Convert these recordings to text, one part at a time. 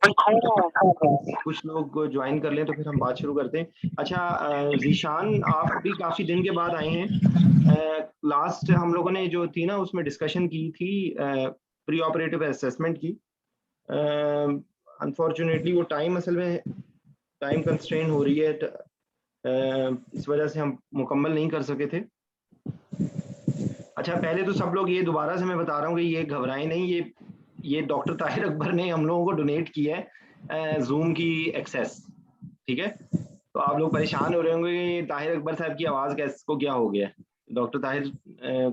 कुछ लोग ज्वाइन कर लें तो फिर हम बात शुरू करते हैं। अच्छा ज़ीशान, आप भी काफ़ी दिन के बाद आए हैं। लास्ट हम लोगों ने जो थी ना उसमें डिस्कशन की थी प्री ऑपरेटिव असेसमेंट की। अनफॉर्चुनेटली वो टाइम असल में टाइम कंस्ट्रेंट हो रही है, इस वजह से हम मुकम्मल नहीं कर सके थे। अच्छा, पहले तो सब लोग ये दोबारा से मैं बता रहा हूँ कि ये घबराएं नहीं, ये डॉक्टर ताहिर अकबर ने हम लोगों को डोनेट किया है जूम की एक्सेस, ठीक है। तो आप लोग परेशान हो रहे होंगे कि ताहिर अकबर साहब की आवाज़ कैस को क्या हो गया है। डॉक्टर ताहिर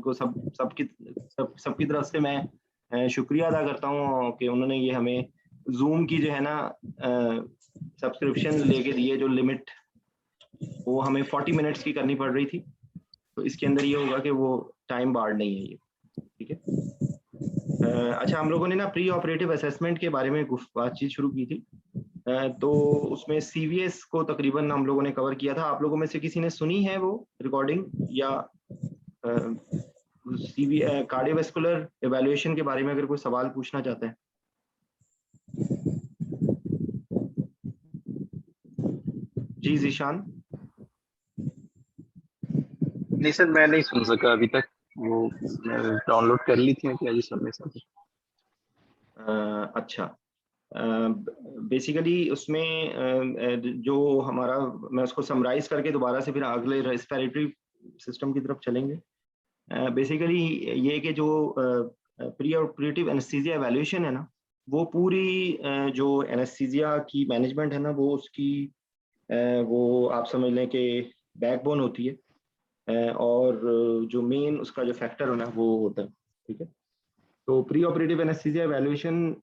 को सबकी तरफ से मैं शुक्रिया अदा करता हूँ कि उन्होंने ये हमें जूम की जो है ना सब्सक्रिप्शन लेके दी है, जो लिमिट वो हमें 40 मिनट्स की करनी पड़ रही थी। तो इसके अंदर ये होगा कि वो टाइम बार्ड नहीं है ये, ठीक है। अच्छा, हम लोगों ने ना प्री ऑपरेटिव असेसमेंट के बारे में बातचीत शुरू की थी। तो उसमें सीवीएस को तकरीबन हम लोगों ने कवर किया था। आप लोगों में से किसी ने सुनी है वो रिकॉर्डिंग, या कार्डियोवैस्कुलर एवैल्यूएशन के बारे में अगर कोई सवाल पूछना चाहता है? जी ज़ीशान। नहीं सर, मैं नहीं सुन सका अभी तक। वो डाउनलोड कर ली थी क्या जी सबने सब? अच्छा, बेसिकली उसमें जो हमारा, मैं उसको समराइज करके दोबारा से फिर अगले रेस्पिरेटरी सिस्टम की तरफ चलेंगे। बेसिकली ये कि जो प्री ऑपरेटिव एनेस्थीसिया एवैल्यूएशन है ना, वो पूरी जो एनेस्थीसिया की मैनेजमेंट है ना, वो उसकी वो आप समझ लें कि बैकबोन होती है, और जो मेन उसका जो फैक्टर है ना वो होता है, ठीक है। तो प्री ऑपरेटिव एनेस्थीसिया एवैल्यूएशन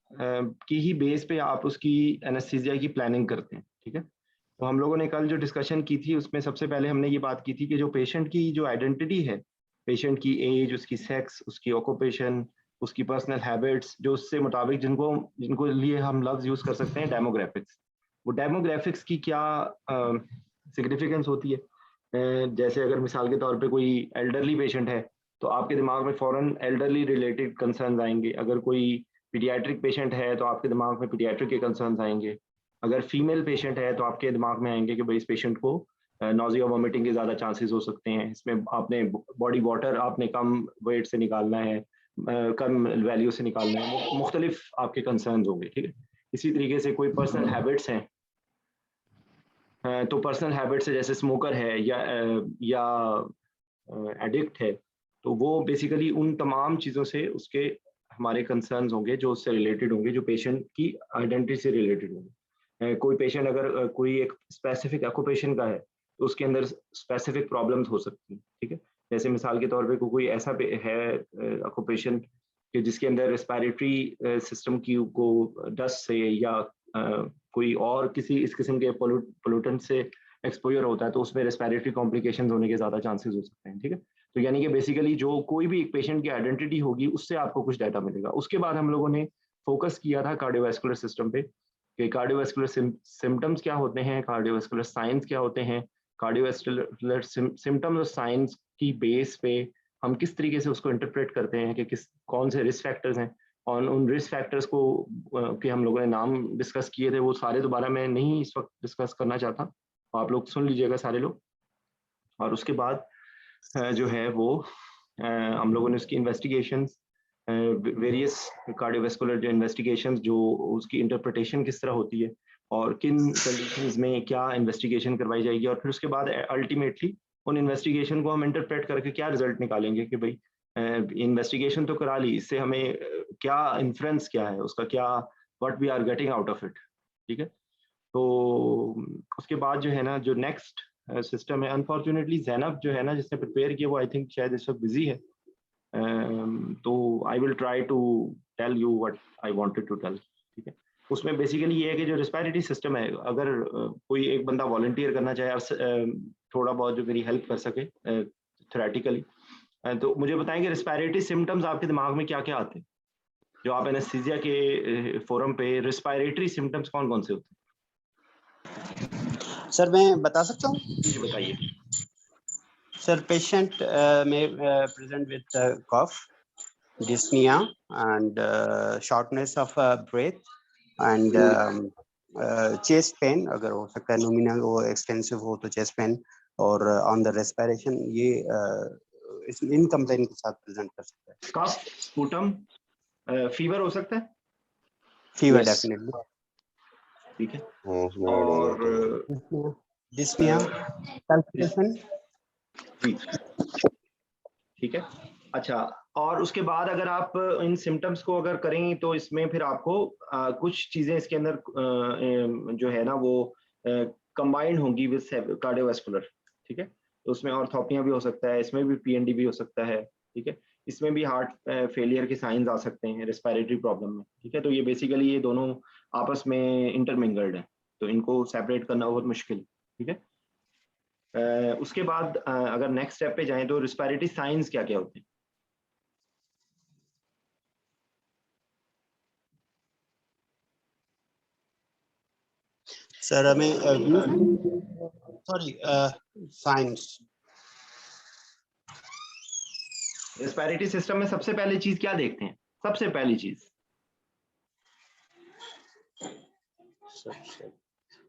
की ही बेस पे आप उसकी एनेस्थीसिया की प्लानिंग करते हैं, ठीक है। तो हम लोगों ने कल जो डिस्कशन की थी उसमें सबसे पहले हमने ये बात की थी कि जो पेशेंट की जो आइडेंटिटी है, पेशेंट की एज, उसकी सेक्स, उसकी ऑक्यूपेशन, उसकी पर्सनल हैबिट्स, जो उससे मुताबिक जिनको जिनको लिए हम लफ्ज यूज कर सकते हैं डेमोग्राफिक्स। वो डेमोग्राफिक्स की क्या सिग्निफिकेंस होती है? जैसे अगर मिसाल के तौर पे कोई एल्डरली पेशेंट है तो आपके दिमाग में फ़ौरन एल्डरली रिलेटेड कंसर्न्स आएंगे। अगर कोई पीडियाट्रिक पेशेंट है तो आपके दिमाग में पीडियाट्रिक के कंसर्न्स आएंगे। अगर फीमेल पेशेंट है तो आपके दिमाग में आएंगे कि भाई इस पेशेंट को नोजिया वॉमिटिंग के ज़्यादा चांसेस हो सकते हैं, इसमें आपने बॉडी वाटर आपने कम वेट से निकालना है, कम वैल्यू से निकालना है, मुख्तलिफ आपके कंसर्न्स होंगे, ठीक है। इसी तरीके से कोई पर्सनल हैबिट्स हैं, तो पर्सनल हैबिट से जैसे स्मोकर है या एडिक्ट है, तो वो बेसिकली उन तमाम चीज़ों से उसके हमारे कंसर्न्स होंगे जो उससे रिलेटेड होंगे, जो पेशेंट की आइडेंटिटी से रिलेटेड होंगे। कोई पेशेंट अगर कोई एक स्पेसिफिक ऑक्यूपेशन का है तो उसके अंदर स्पेसिफिक प्रॉब्लम्स हो सकती हैं, ठीक है। जैसे मिसाल के तौर पे कोई ऐसा है ऑक्यूपेशन कि जिसके अंदर रेस्पिरेटरी सिस्टम की को डस्ट से या कोई और किसी इस किस्म के पोल्यूटेंट से एक्सपोजर होता है, तो उसमें रेस्पिरेटरी कॉम्प्लिकेशंस होने के ज़्यादा चांसेस हो सकते हैं, ठीक है। तो यानी कि बेसिकली जो कोई भी एक पेशेंट की आइडेंटिटी होगी उससे आपको कुछ डाटा मिलेगा। उसके बाद हम लोगों ने फोकस किया था कार्डियोवैस्कुलर सिस्टम पे कि कार्डियोवैस्कुलर सिम्टम्स क्या होते हैं, कार्डियोवैस्कुलर साइंस क्या होते हैं, कार्डियोवैस्कुलर सिम्टम्स और साइंस की बेस पे हम किस तरीके से उसको इंटरप्रेट करते हैं कि किस कौन से रिस्क फैक्टर्स हैं। और उन रिस्क फैक्टर्स को के हम लोगों ने नाम डिस्कस किए थे, वो सारे दोबारा मैं नहीं इस वक्त डिस्कस करना चाहता, आप लोग सुन लीजिएगा सारे लोग। और उसके बाद जो है वो हम लोगों ने उसकी इन्वेस्टिगेशंस, वेरियस कार्डियोवैस्कुलर जो इन्वेस्टिगेशंस, जो उसकी इंटरप्रिटेशन किस तरह होती है और किन कंडीशंस में क्या इन्वेस्टिगेशन करवाई जाएगी, और फिर उसके बाद अल्टीमेटली उन इन्वेस्टिगेशन को हम इंटरप्रेट करके क्या रिजल्ट निकालेंगे कि भाई इन्वेस्टिगेशन तो करा ली, इससे हमें क्या इन्फ्रेंस क्या है उसका, क्या what we are getting out of it, ठीक है। तो उसके बाद जो है ना, जो नेक्स्ट सिस्टम है, अनफॉर्चुनेटली जैनब जो है ना जिसने प्रिपेयर किया, वो आई थिंक शायद इस वक्त बिजी है। तो I will try to tell you what I wanted to tell, ठीक है। उसमें बेसिकली ये है कि जो रिस्पिरेटरी सिस्टम है, अगर कोई एक बंदा वॉलंटियर करना चाहे और थोड़ा बहुत जो मेरी हेल्प कर सके थ्योरेटिकली, तो मुझे बताएं कि रिस्पिरेटरी सिम्टम्स आपके दिमाग में क्या क्या आते हैं जो आप एनेस्थीसिया के फोरम पे, रिस्पिरेटरी सिम्टम्स कौन कौन से होते हैं? सर मैं बता सकता हूँ? जी बताइए सर। पेशेंट में present with cough, dyspnea and shortness of breath, and chest pain अगर हो सकता है, नोमिनल वो एक्सटेंसिव हो तो चेस्ट पेन, और ऑन द रेस्पिरेशन ये इन कंप्लेन के साथ प्रेजेंट कर सकता है। कफ, स्पूटम, फीवर हो सकता है? Fever Yes. डेफिनेटली। ठीक है। उसमें ऐड हो और जाता है। डिस्निया, palpitation, ठीक है। अच्छा, और उसके बाद अगर आप इन सिम्टम्स को अगर करें तो इसमें फिर आपको कुछ चीजें इसके अंदर जो है ना वो कंबाइंड होंगी विद कार्डियोवास्कुलर, ठीक है। तो उसमें ऑर्थोपिया भी हो सकता है, इसमें भी पीएनडी भी हो सकता है, ठीक है। इसमें भी हार्ट फेलियर के साइंस आ सकते हैं रेस्पिरेटरी प्रॉब्लम में, ठीक है। तो ये बेसिकली ये दोनों आपस में इंटरमिंगल्ड है, तो इनको सेपरेट करना बहुत मुश्किल, ठीक है। उसके बाद अगर नेक्स्ट स्टेप पे जाएं तो रेस्पिरेटरी साइंस क्या क्या होते हैं? सर हमें सॉरी साइंस। रेस्पिरेटरी सिस्टम में सबसे पहली चीज क्या देखते हैं? सबसे पहली चीज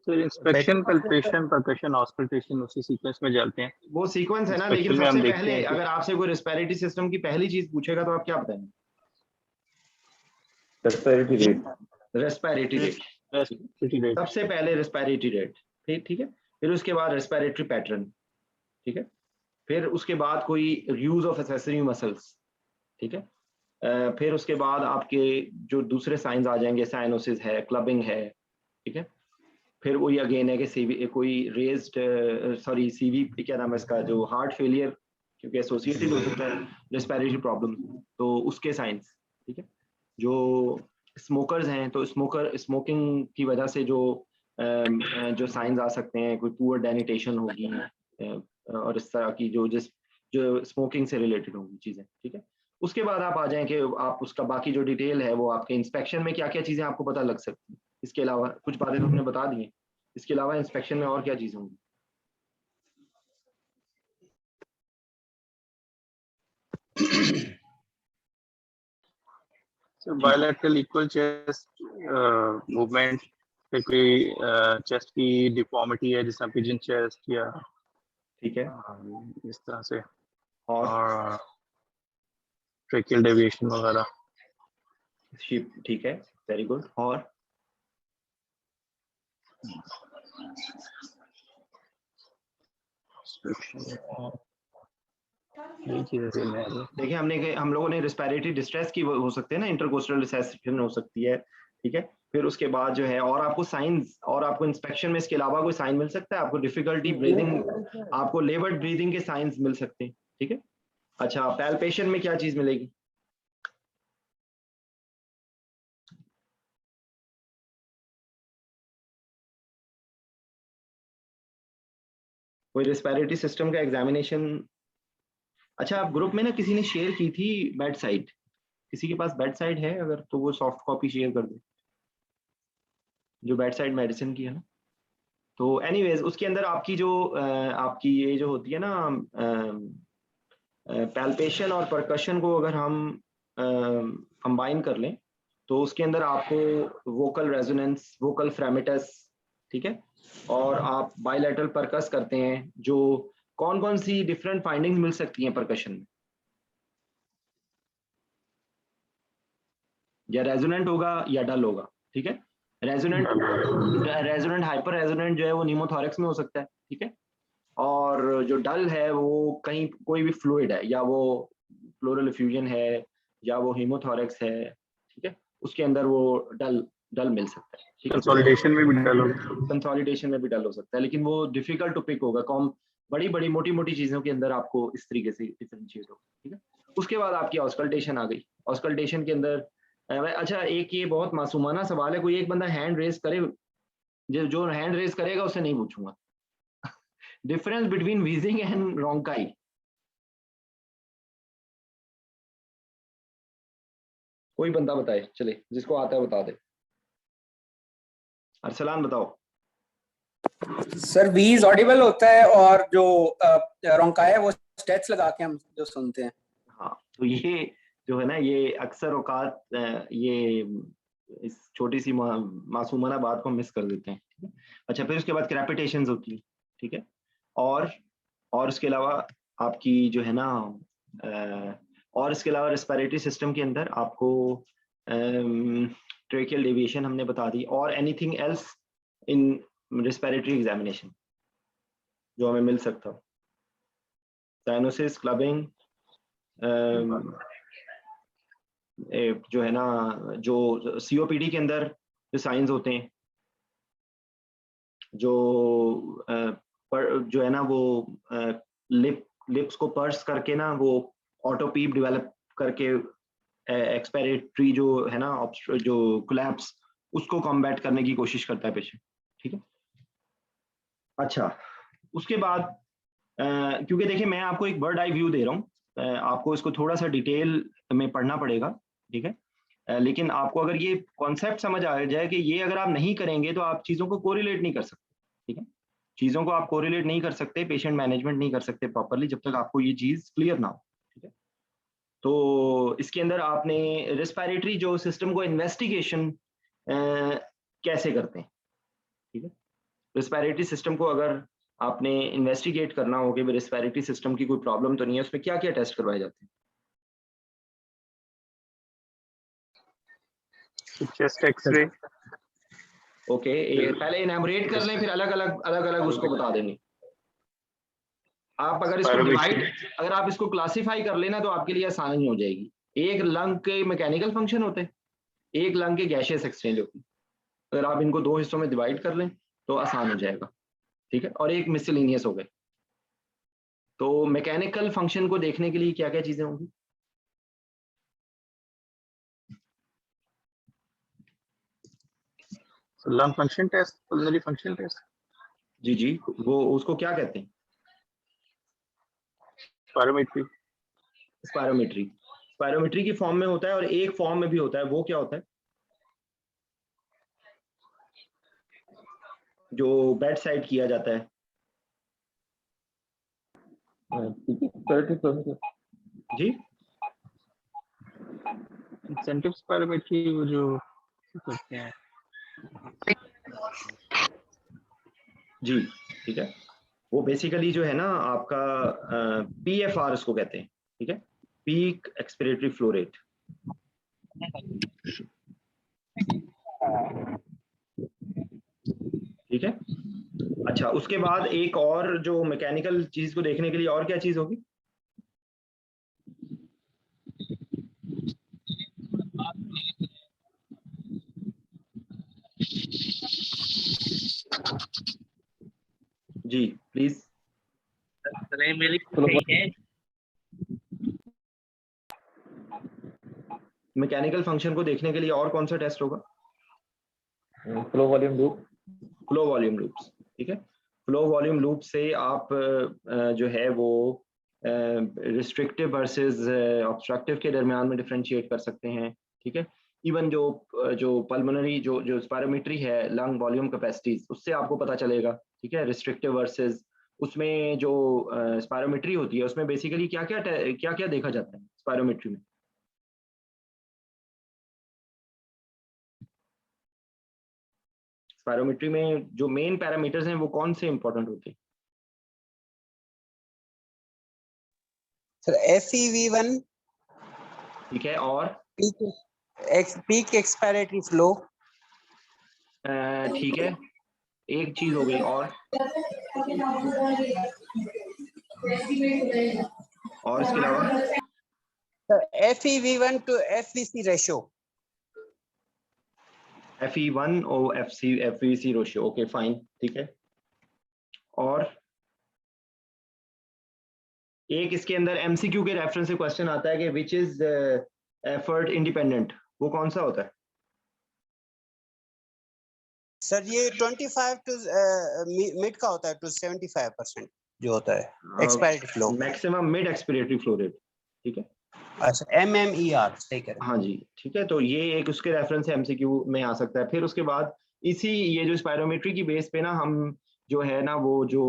तो इंस्पेक्शन, पल्पेशन, परकशन, ऑस्कल्टेशन उसी सीक्वेंस में चलते हैं। वो सीक्वेंस है ना, लेकिन Inspection में हम सबसे देखते पहले हैं कि- अगर आपसे कोई रेस्पिरेटरी सिस्टम की पहली चीज पूछेगा तो आप क्या बताएंगे? Respiratory rate. Respiratory rate, Respiratory rate. सबसे पहले रेस्पिरेटरी रेट, ठीक है। फिर उसके बाद रेस्पिरेटरी पैटर्न, ठीक है। फिर उसके बाद कोई यूज ऑफ एक्सेसरी मसल्स, ठीक है। फिर उसके बाद आपके जो दूसरे साइंस आ जाएंगे, साइनोसिस है, क्लबिंग है, ठीक है। फिर वही अगेन है कि सीवी कोई रेज्ड सॉरी सीवी क्या नाम है इसका, जो हार्ट फेलियर क्योंकि एसोसिएटेड हो सकता है रेस्पिरेटरी प्रॉब्लम, तो उसके साइंस, ठीक है। जो स्मोकर्स हैं तो स्मोकिंग की वजह से जो साइंस आ सकते हैं, कोई पुअर डेनिटेशन होगी और इस तरह की जो स्मोकिंग से रिलेटेड होंगी चीजें, ठीक है। उसके बाद आप आ जाएं कि आप उसका बाकी जो डिटेल है वो आपके इंस्पेक्शन में क्या क्या चीजें आपको पता लग सकती हैं। इसके अलावा कुछ बातें तो हमने बता दी हैं, इसके अलावा इंस्पेक्शन में और क्या चीजें होंगी? So bilateral equal chest movement, फिर कोई चेस्ट की डिफॉर्मिटी है जैसा पिजन चेस्ट या ठीक है। इस तरह से, और ट्रेकियल डेविएशन वगैरह। शिप, ठीक है, वेरी गुड। और यही चीजें से मैं देखिए हम लोगों ने रेस्पिरेटरी डिस्ट्रेस की हो सकते हैं ना, इंटरकोस्टल रिसेसिशन हो सकती है, ठीक है। फिर उसके बाद जो है और आपको साइंस और आपको इंस्पेक्शन में इसके अलावा कोई साइन मिल सकता है? आपको डिफिकल्टी ब्रीदिंग, आपको लेबर्ड ब्रीदिंग के साइंस मिल सकते हैं, ठीक है। अच्छा, पैल्पेशन में क्या चीज मिलेगी? कोई रेस्पिरेटरी सिस्टम का एग्जामिनेशन? अच्छा, आप ग्रुप में ना किसी ने शेयर की थी बेड साइड, किसी के पास बेड साइड है अगर तो वो सॉफ्ट कॉपी शेयर कर दे, जो बेड साइड मेडिसिन की है ना। तो एनीवेज उसके अंदर आपकी जो आपकी ये जो होती है ना पैल्पेशन और परकशन को अगर हम कंबाइन कर लें तो उसके अंदर आपको वोकल रेजोनेंस, वोकल फ्रेमेटस, ठीक है, और आप बायलैटरल परकस करते हैं, जो कौन कौन सी डिफरेंट फाइंडिंग्स मिल सकती हैं परकशन में? या रेजोनेंट होगा या डल होगा, ठीक है। रेजोनेंट हाइपर रेजोनेंट जो है वो निमोथोरैक्स में हो सकता है, ठीक है। और जो डल है वो कहीं कोई भी फ्लूइड है, या वो प्लूरल एफ्यूजन है या वो हीमोथोरैक्स है, ठीक है, उसके अंदर वो डल डल मिल सकता है, ठीक है। कंसोलिडेशन में भी डल होगा, कंसोलिडेशन में भी डल हो सकता है, लेकिन वो डिफिकल्ट टू पिक होगा। कॉम बड़ी बड़ी मोटी मोटी चीजों के अंदर आपको इस तरीके से डिफरेंशिएट होगा, ठीक है। उसके बाद आपकी ऑस्कल्टेशन आ गई। ऑस्कल्टेशन के अंदर अच्छा, एक ये बहुत मासूमाना सवाल है, कोई एक बंदा हैंड रेज करे, जो हैंड रेज करेगा उससे नहीं पूछूंगा। Difference between wheezing and रोंकाई? कोई बंदा बताए, चले जिसको आता है बता दे। अरसलान बताओ। सर वीज ऑडिबल होता है और जो रोंकाई है वो स्टेट्स लगा के हम जो सुनते हैं। हाँ, तो ये जो है ना, ये अक्सर औकात ये इस छोटी सी मासूमाना बात को मिस कर देते हैं, ठीक है। अच्छा, फिर उसके बाद क्रैपिटेशंस होती है, ठीक है। और उसके अलावा आपकी जो है ना और इसके अलावा रेस्पिरेटरी सिस्टम के अंदर आपको ट्रेकियल डेविएशन हमने बता दी, और anything else in respiratory examination जो हमें मिल सकता हो। साइनोसिस, क्लबिंग, जो है ना जो सीओपीडी के अंदर जो साइंस होते हैं, जो जो है ना वो लिप्स को पर्स करके ना वो ऑटोपीप डेवलप करके एक्सपायरेटरी जो है ना जो कोलैप्स, उसको कॉम्बैट करने की कोशिश करता है पेशेंट, ठीक है। अच्छा, उसके बाद क्योंकि देखिए मैं आपको एक बर्ड आई व्यू दे रहा हूँ, आपको इसको थोड़ा सा डिटेल में पढ़ना पड़ेगा, ठीक है। लेकिन आपको अगर ये कॉन्सेप्ट समझ आ जाए कि ये अगर आप नहीं करेंगे तो आप चीज़ों को कोरिलेट नहीं कर सकते, ठीक है। चीज़ों को आप कोरिलेट नहीं कर सकते, पेशेंट मैनेजमेंट नहीं कर सकते प्रॉपरली जब तक आपको ये चीज़ क्लियर ना हो, ठीक है। तो इसके अंदर आपने रेस्पिरेटरी जो सिस्टम को इन्वेस्टिगेशन कैसे करते हैं, ठीक है। रेस्पिरेटरी सिस्टम को अगर आपने इन्वेस्टिगेट करना हो कि रेस्पिरेटरी सिस्टम की कोई प्रॉब्लम तो नहीं है, उसमें क्या क्या टेस्ट करवाए जाते हैं? Chest x ray. ओके, पहले इनैमोरेट कर लें, फिर अलग अलग उसको बता देंगे। आप अगर इसको डिवाइड, अगर आप इसको क्लासिफाई कर लेना तो आपके लिए आसानी हो जाएगी। एक लंग के मैकेनिकल फंक्शन होते हैं, एक लंग के गैसियस एक्सचेंज होती है। अगर आप इनको दो हिस्सों में डिवाइड कर लें तो आसान हो जाएगा, ठीक है। और एक मिसलिनियस हो गए। तो मैकेनिकल फंक्शन को देखने के लिए क्या क्या चीजें होंगी? Lung function test, pulmonary function test. जी जी, वो उसको क्या कहते हैं? स्पायरोमेट्री। स्पायरोमेट्री की फॉर्म में होता है और एक फॉर्म में भी होता है, वो क्या होता है? जो बेड साइड किया जाता है। जी, इंसेंटिव स्पायरोमेट्री, वो जो करते हैं। जी, ठीक है। वो बेसिकली जो है ना आपका PFR उसको कहते हैं, ठीक है, पीक एक्सपिरेटरी फ्लो रेट। ठीक है। अच्छा, उसके बाद एक और जो मैकेनिकल चीज को देखने के लिए और क्या चीज होगी? जी प्लीज। मैकेनिकल फंक्शन को देखने के लिए और कौन सा टेस्ट होगा? Flow volume loop. Flow volume loops, ठीक है। फ्लो वॉल्यूम लूप से आप जो है वो रिस्ट्रिक्टिव वर्सेस ऑब्स्ट्रक्टिव के दरमियान में डिफरेंशिएट कर सकते हैं, ठीक है। इवन जो पल्मोनरी जो स्पायरोमेट्री है लंग वॉल्यूम कैपेसिटीज, उससे आपको पता चलेगा, ठीक है, रिस्ट्रिक्टिव वर्सेस। उसमें जो स्पायरोमेट्री होती है उसमें बेसिकली क्या क्या देखा जाता है स्पायरोमेट्री में? स्पायरोमेट्री में जो मेन पैरामीटर्स हैं वो कौन से इंपॉर्टेंट होते हैं? सर FEV1, ठीक है, और पीक एक्सपायरेटरी फ्लो, ठीक है, एक चीज हो गई, और इसके अलावा FEV1 to FVC ratio. FE1 और FVC रेशियो, ओके फाइन, ठीक है। और एक इसके अंदर MCQ के रेफरेंस से क्वेश्चन आता है कि विच इज एफर्ट इंडिपेंडेंट, वो कौन सा होता है? सर ये 25 टू मिड का होता है टू 75% जो होता है expiratory flow, maximum mid expiratory flow rate, ठीक है। अच्छा MMER सही कह रहे हैं। हाँ जी, ठीक है। तो ये एक उसके रेफरेंस से MCQ में आ सकता है। फिर उसके बाद इसी ये जो स्पायरोमेट्री की बेस पे ना हम जो है ना वो जो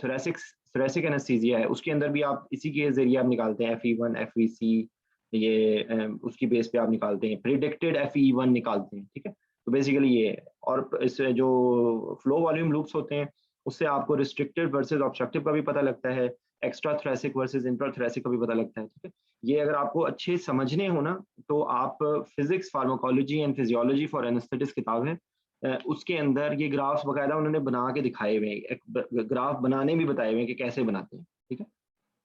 थोरेसिक एनेस्थीसिया है उसके अंदर भी आप इसी के जरिए आप निकालते हैं FE1 FVC ये उसकी बेस पे आप निकालते हैं, प्रिडिक्टेड FE1 निकालते हैं, ठीक है। तो बेसिकली ये है। और इससे जो फ्लो वॉल्यूम लूप्स होते हैं उससे आपको रिस्ट्रिक्टेड वर्सेस ऑब्स्ट्रक्टिव का भी पता लगता है, extra thoracic versus intra thoracic का भी पता लगता है, ठीक है। ये अगर आपको अच्छे समझने हो ना तो आप physics pharmacology and physiology for anaesthetics किताब है, उसके अंदर ये ग्राफ्स बकायदा उन्होंने बना के दिखाए हुए हैं, ग्राफ बनाने भी बताए हुए हैं कि कैसे बनाते हैं, ठीक है।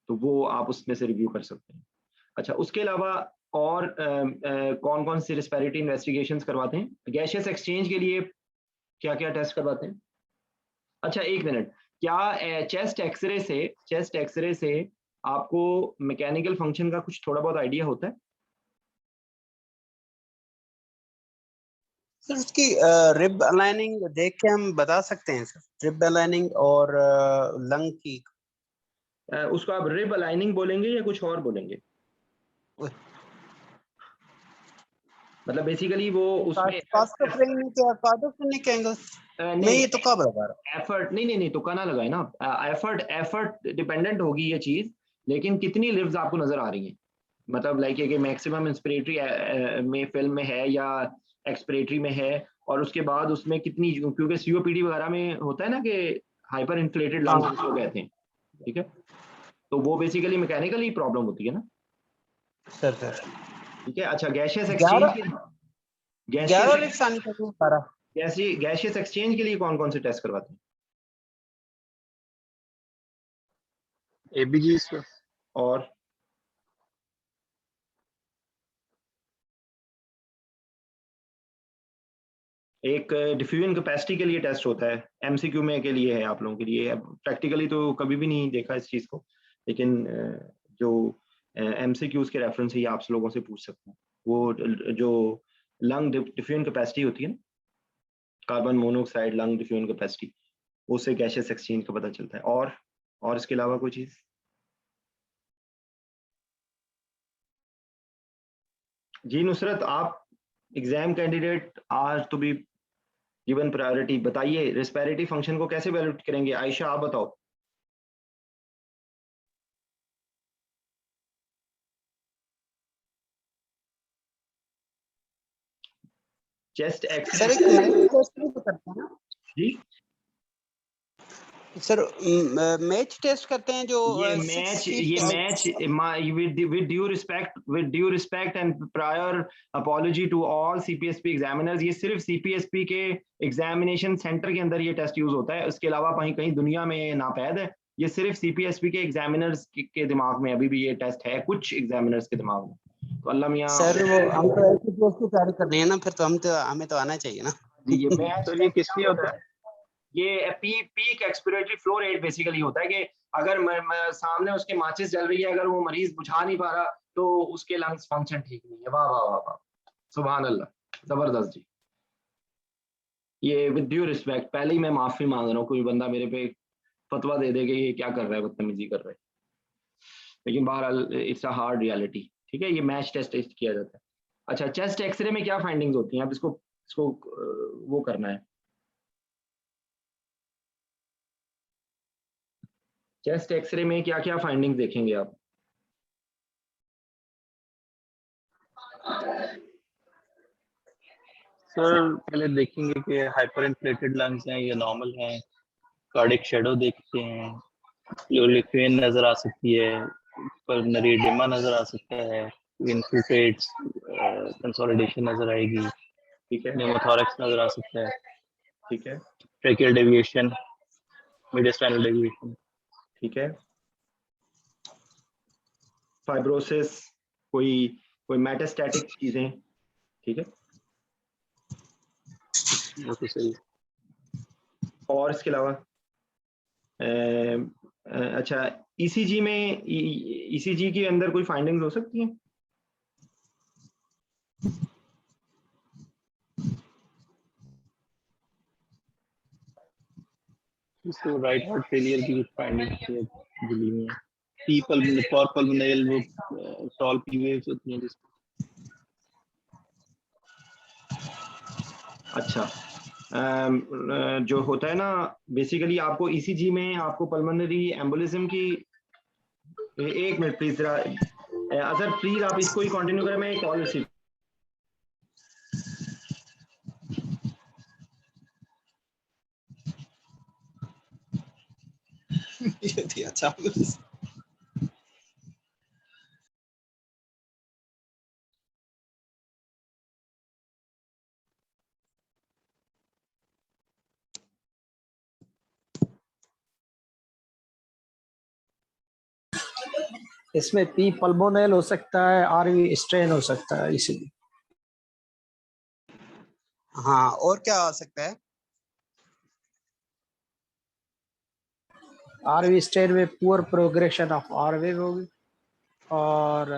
तो वो आप उसमें से रिव्यू कर सकते हैं। अच्छा, उसके अलावा और कौन कौन से रिस्पेरेटरी इन्वेस्टिगेशंस करवाते हैं? गैशियस एक्सचेंज के लिए क्या क्या टेस्ट करवाते हैं? अच्छा, एक मिनट, क्या चेस्ट एक्सरे से आपको मैकेनिकल फंक्शन का कुछ थोड़ा बहुत आइडिया होता है? सर उसकी रिब अलाइनिंग देख के हम बता सकते हैं सर, रिब अलाइनिंग और लंग की। उसको आप रिब अलाइनिंग बोलेंगे या कुछ और बोलेंगे? मतलब बेसिकली वो उसमें कार्डियोफ्रेनिक एंगल में ये तो कब लगा रहा एफर्ट नहीं तुक्का ना लगाए ना, एफर्ट डिपेंडेंट होगी ये चीज, लेकिन कितनी लिव्स आपको नजर आ रही हैं, मतलब लाइक कि मैक्सिमम इंस्पिरेटरी में फिल्म में है या एक्सपिरेटरी में है, और उसके बाद उसमें कितनी, क्योंकि COPD वगैरह में होता है ना कि हाइपर इन्फ्लेटेड लंग्स जिसको कहते हैं, ठीक है। तो वो बेसिकली मैकेनिकली प्रॉब्लम होती है ना सर। ठीक है। अच्छा, गैशियस एक्सचेंज 11 लिफ्ट आनी चाहिए 12। गैशियस एक्सचेंज के लिए कौन कौन से टेस्ट करवाते हैं? ABGs पे। और एक डिफ्यूजन कैपेसिटी के लिए टेस्ट होता है, MCQ में के लिए है आप लोगों के लिए, प्रैक्टिकली तो कभी भी नहीं देखा इस चीज को, लेकिन जो MCQs के रेफरेंस से आप लोगों से पूछ सकते हैं। वो जो लंग डिफ्यूजन कैपेसिटी होती है ना, carbon monoxide lung diffusion capacity, उससे गैशियस एक्सचेंज का पता चलता है। और इसके अलावा कोई चीज? जी नुसरत, आप एग्जाम कैंडिडेट आज तो भी गिवन प्रायोरिटी, बताइए रेस्पिरेटरी फंक्शन को कैसे वैल्यूएट करेंगे? आयशा आप बताओ। चेस्ट सर एक एक्सरे मैच टेस्ट भी तो करते हैं ना जी, सर, मैच टेस्ट करते हैं जो ये match with due respect and prior apology to all CPSP examiners, ये सिर्फ CPSP के एग्जामिनेशन सेंटर के अंदर ये टेस्ट यूज होता है, उसके अलावा कहीं कहीं दुनिया में नापैद है। ये सिर्फ CPSP के एग्जामिनर्स के दिमाग में अभी भी ये टेस्ट है, कुछ एग्जामिनर्स के दिमाग में। तो अल्लाह मियां, सर वो हम तो LPPS की तैयारी कर रहे हैं ना, फिर तो हमें तो आना चाहिए ना। ये मैच सर ये किस लिए होता है? ये peak expiratory flow rate basically होता है कि अगर सामने उसके माचिस जल रही है, अगर वो मरीज बुझा नहीं पा रहा तो उसके लंग्स फंक्शन ठीक नहीं है। वाह वाह वाह वाह, सुभान अल्लाह, जबरदस्त जी। ये विद ड्यू रिस्पेक्ट, पहले ही मैं माफी मांग रहा हूँ, कोई बंदा मेरे पे फतवा दे दे कि ये क्या कर रहा है, बदतमीजी कर रहा है, लेकिन बहरहाल इट्स अ हार्ड रियलिटी, ठीक है। ये मैच टेस्ट किया जाता है। अच्छा, चेस्ट एक्सरे में क्या फाइंडिंग्स होती हैं? अब इसको इसको वो करना है, चेस्ट एक्सरे में क्या क्या फाइंडिंग्स देखेंगे आप? सर पहले देखेंगे कि हाइपर इन्फ्लेटेड लंग्स हैं या नॉर्मल हैं, कार्डिक शेडो देखते हैं, लिक्विन नजर आ सकती है, पल्मोनरी एडिमा नजर आ सकता है, इन्फिल्ट्रेट्स कंसोलिडेशन नजर आएगी, ठीक है, न्यूमोथोरैक्स नजर आ सकता है, ठीक है, ट्रेकियल डेविएशन, मीडियस्टाइनल डेविएशन, ठीक है। फाइब्रोसिस, कोई मेटास्टैटिक चीजें, ठीक है। वो तो सही। और इसके अलावा अच्छा, ECG में ECG के अंदर कोई फाइंडिंग्स हो सकती हैं? इसको राइट हार्ट फेलियर की कुछ फाइंडिंग दिल्ली में, पल्मोनरी वो टॉल पी वेव्स होती हैं जिसमें। अच्छा, जो होता है ना बेसिकली, आपको ECG में आपको पल्मोनरी एम्बोलिज्म की, एक मिनट प्लीज जरा, अजहर प्लीज आप इसको ही कंटिन्यू करें, मैं एक कॉल रिसीव। अच्छा इसमें पी पल्मोनल हो सकता है, आरवी स्ट्रेन हो सकता है इसीलिए। हाँ, और क्या आ सकता है? आरवी स्ट्रेन में पुअर प्रोग्रेशन ऑफ आरवे होगी और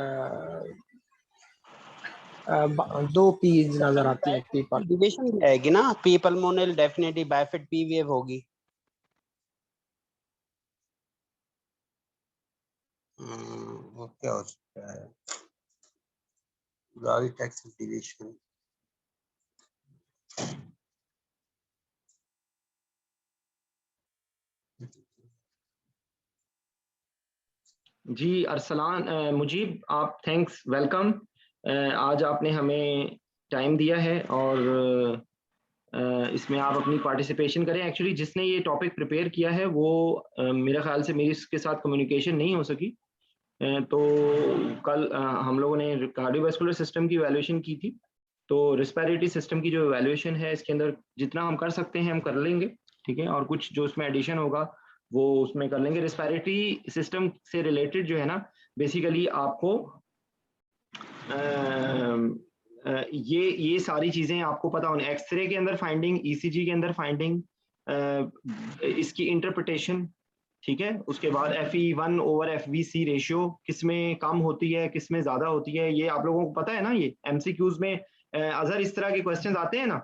दो पी नजर आती है पी पर। डिविजन भी आएगी ना, पी पल्मोनल डेफिनेटली बायफिट पी वेव होगी। वो क्या हो सकता है? गाड़ी टैक्स डिविजन। जी अरसलान मुजीब, आप थैंक्स, वेलकम। आज आपने हमें टाइम दिया है और इसमें आप अपनी पार्टिसिपेशन करें। एक्चुअली जिसने ये टॉपिक प्रिपेयर किया है वो मेरे ख्याल से मेरी इसके साथ कम्युनिकेशन नहीं हो सकी। तो कल हम लोगों ने कार्डियोवास्कुलर सिस्टम की वैल्यूएशन की थी, तो रिस्पिरेटरी सिस्टम की जो वैल्यूएशन है इसके अंदर जितना हम कर सकते हैं हम कर लेंगे, ठीक है, और कुछ जो उसमें एडिशन होगा वो उसमें कर लेंगे। रिस्पिरेटरी सिस्टम से रिलेटेड जो है ना, बेसिकली आपको ये सारी चीजें आपको पता होने, एक्सरे के अंदर फाइंडिंग, ईसीजी के अंदर फाइंडिंग, इसकी इंटरप्रिटेशन, ठीक है, उसके बाद FE1/FVC रेशियो किस में कम होती है किस में ज्यादा होती है, ये आप लोगों को पता है ना। ये एमसीक्यूज में अजहर इस तरह के क्वेश्चंस आते हैं ना?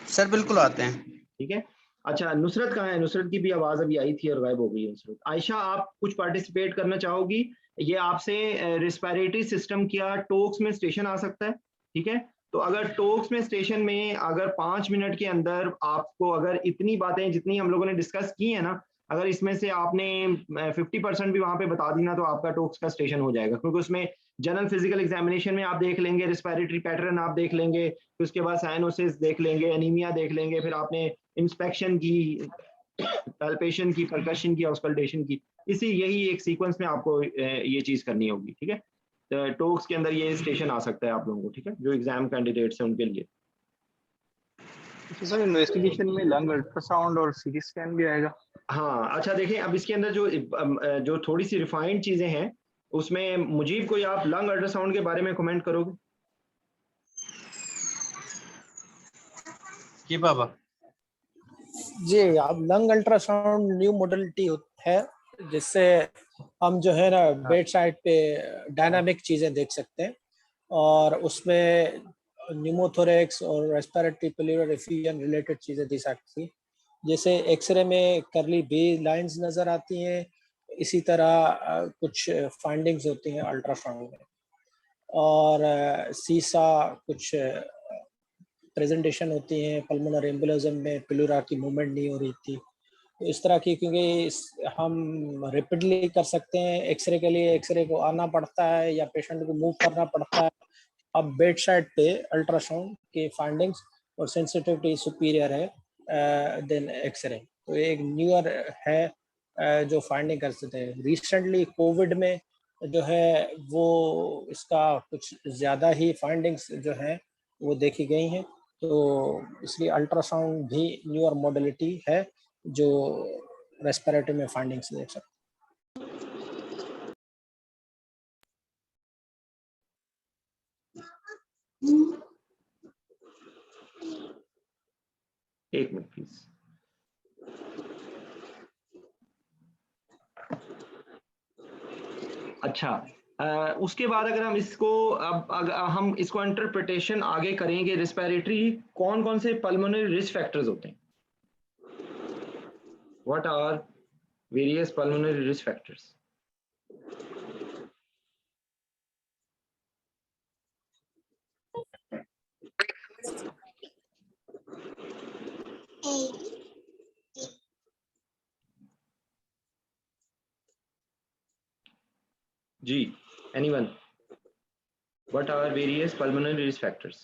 सर बिल्कुल आते हैं। ठीक है। अच्छा, नुसरत कहाँ है? नुसरत की भी आवाज अभी आई थी और गायब हो गई है नुसरत। आयशा, आप कुछ पार्टिसिपेट करना चाहोगी? ये आपसे रिस्पिरेटरी सिस्टम किया टोक्स में स्टेशन आ सकता है, ठीक है। तो अगर टोक्स में स्टेशन में अगर 5 मिनट के अंदर आपको अगर इतनी बातें जितनी हम लोगों ने डिस्कस की है ना, अगर इसमें से आपने 50% भी वहां पे बता दी ना, तो आपका टोक्स का स्टेशन हो जाएगा, क्योंकि उसमें जनरल फिजिकल एग्जामिनेशन में आप देख लेंगे, रिस्पिरेटरी पैटर्न आप देख लेंगे, फिर उसके बाद साइनोसिस देख लेंगे, एनीमिया देख लेंगे, फिर आपने इंस्पेक्शन की, पैल्पेशन की, परकशन की, ऑस्कल्टेशन की, इसी यही एक सीक्वेंस में आपको ये चीज करनी होगी, ठीक है। तो टोक्स के अंदर ये स्टेशन आ सकता है आप लोगों को, ठीक है, जो एग्जाम कैंडिडेट्स हैं उनके लिए। सर इन्वेस्टिगेशन में लंग अल्ट्रासाउंड और सीटी स्कैन भी आएगा? हाँ, अच्छा देखिए, अब इसके अंदर जो थोड़ी सी रिफाइंड चीजें हैं उसमें मुजीब कोई आप लंग अल्ट्रासाउंड के बारे में कमेंट करोगे? जी बाबा। जी, अब लंग अल्ट्रासाउंड न्यू मॉडलिटी है जिससे हम जो है ना बेड साइड पे डायनामिक चीजें देख सकते हैं और उसमें न्यूमोथोरेक्स और रेस्पिरेटरी प्लेउरल एफिशिएंसी रिलेटेड चीजें दी सकती हैं। जैसे एक्सरे में करली बी लाइंस नजर आती हैं, इसी तरह कुछ फाइंडिंग्स होती हैं अल्ट्रासाउंड में, और सीसा कुछ प्रेजेंटेशन होती हैं, पल्मोनर एम्बोलिज्म में प्लूरा की मूवमेंट नहीं हो रही थी, तो इस तरह की, क्योंकि हम रिपीटली कर सकते हैं एक्सरे के लिए, एक्सरे को आना पड़ता है या पेशेंट को मूव करना पड़ता है। अब बेड साइड पे अल्ट्रासाउंड के फाइंडिंग्स और सेंसिटिविटी सुपीरियर है देन एक्सरे, तो एक न्यूअर है जो फाइंडिंग कर सकते हैं। रिसेंटली कोविड में जो है वो इसका कुछ ज़्यादा ही फाइंडिंग्स जो है वो देखी गई हैं, तो इसलिए अल्ट्रासाउंड भी न्यूअर मॉडलिटी है जो रेस्पिरेटरी में फाइंडिंग्स देख सकते हैं। एक मिनट प्लीज। अच्छा, उसके बाद अगर हम इसको अब अगर हम इसको इंटरप्रिटेशन आगे करेंगे, रिस्पिरेटरी कौन कौन से पल्मोनरी रिस्क फैक्टर्स होते हैं? What are various pulmonary risk factors? जी Anyone? What are various pulmonary risk factors?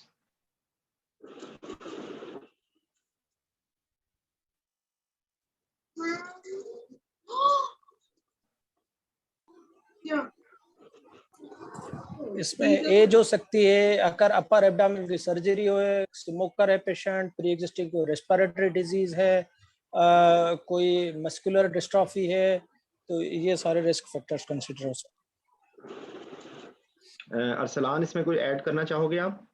इसमें एज हो सकती है, अगर अपर एब्डोमिन की सर्जरी हो, स्मोकर है पेशेंट, प्री एग्जिस्टिंग कोई रेस्पिरेटरी डिजीज है, कोई मस्कुलर डिस्ट्रॉफी है, तो ये सारे रिस्क फैक्टर्स कंसीडर हो सकते हैं। अरसलान, इसमें कोई ऐड करना चाहोगे आप?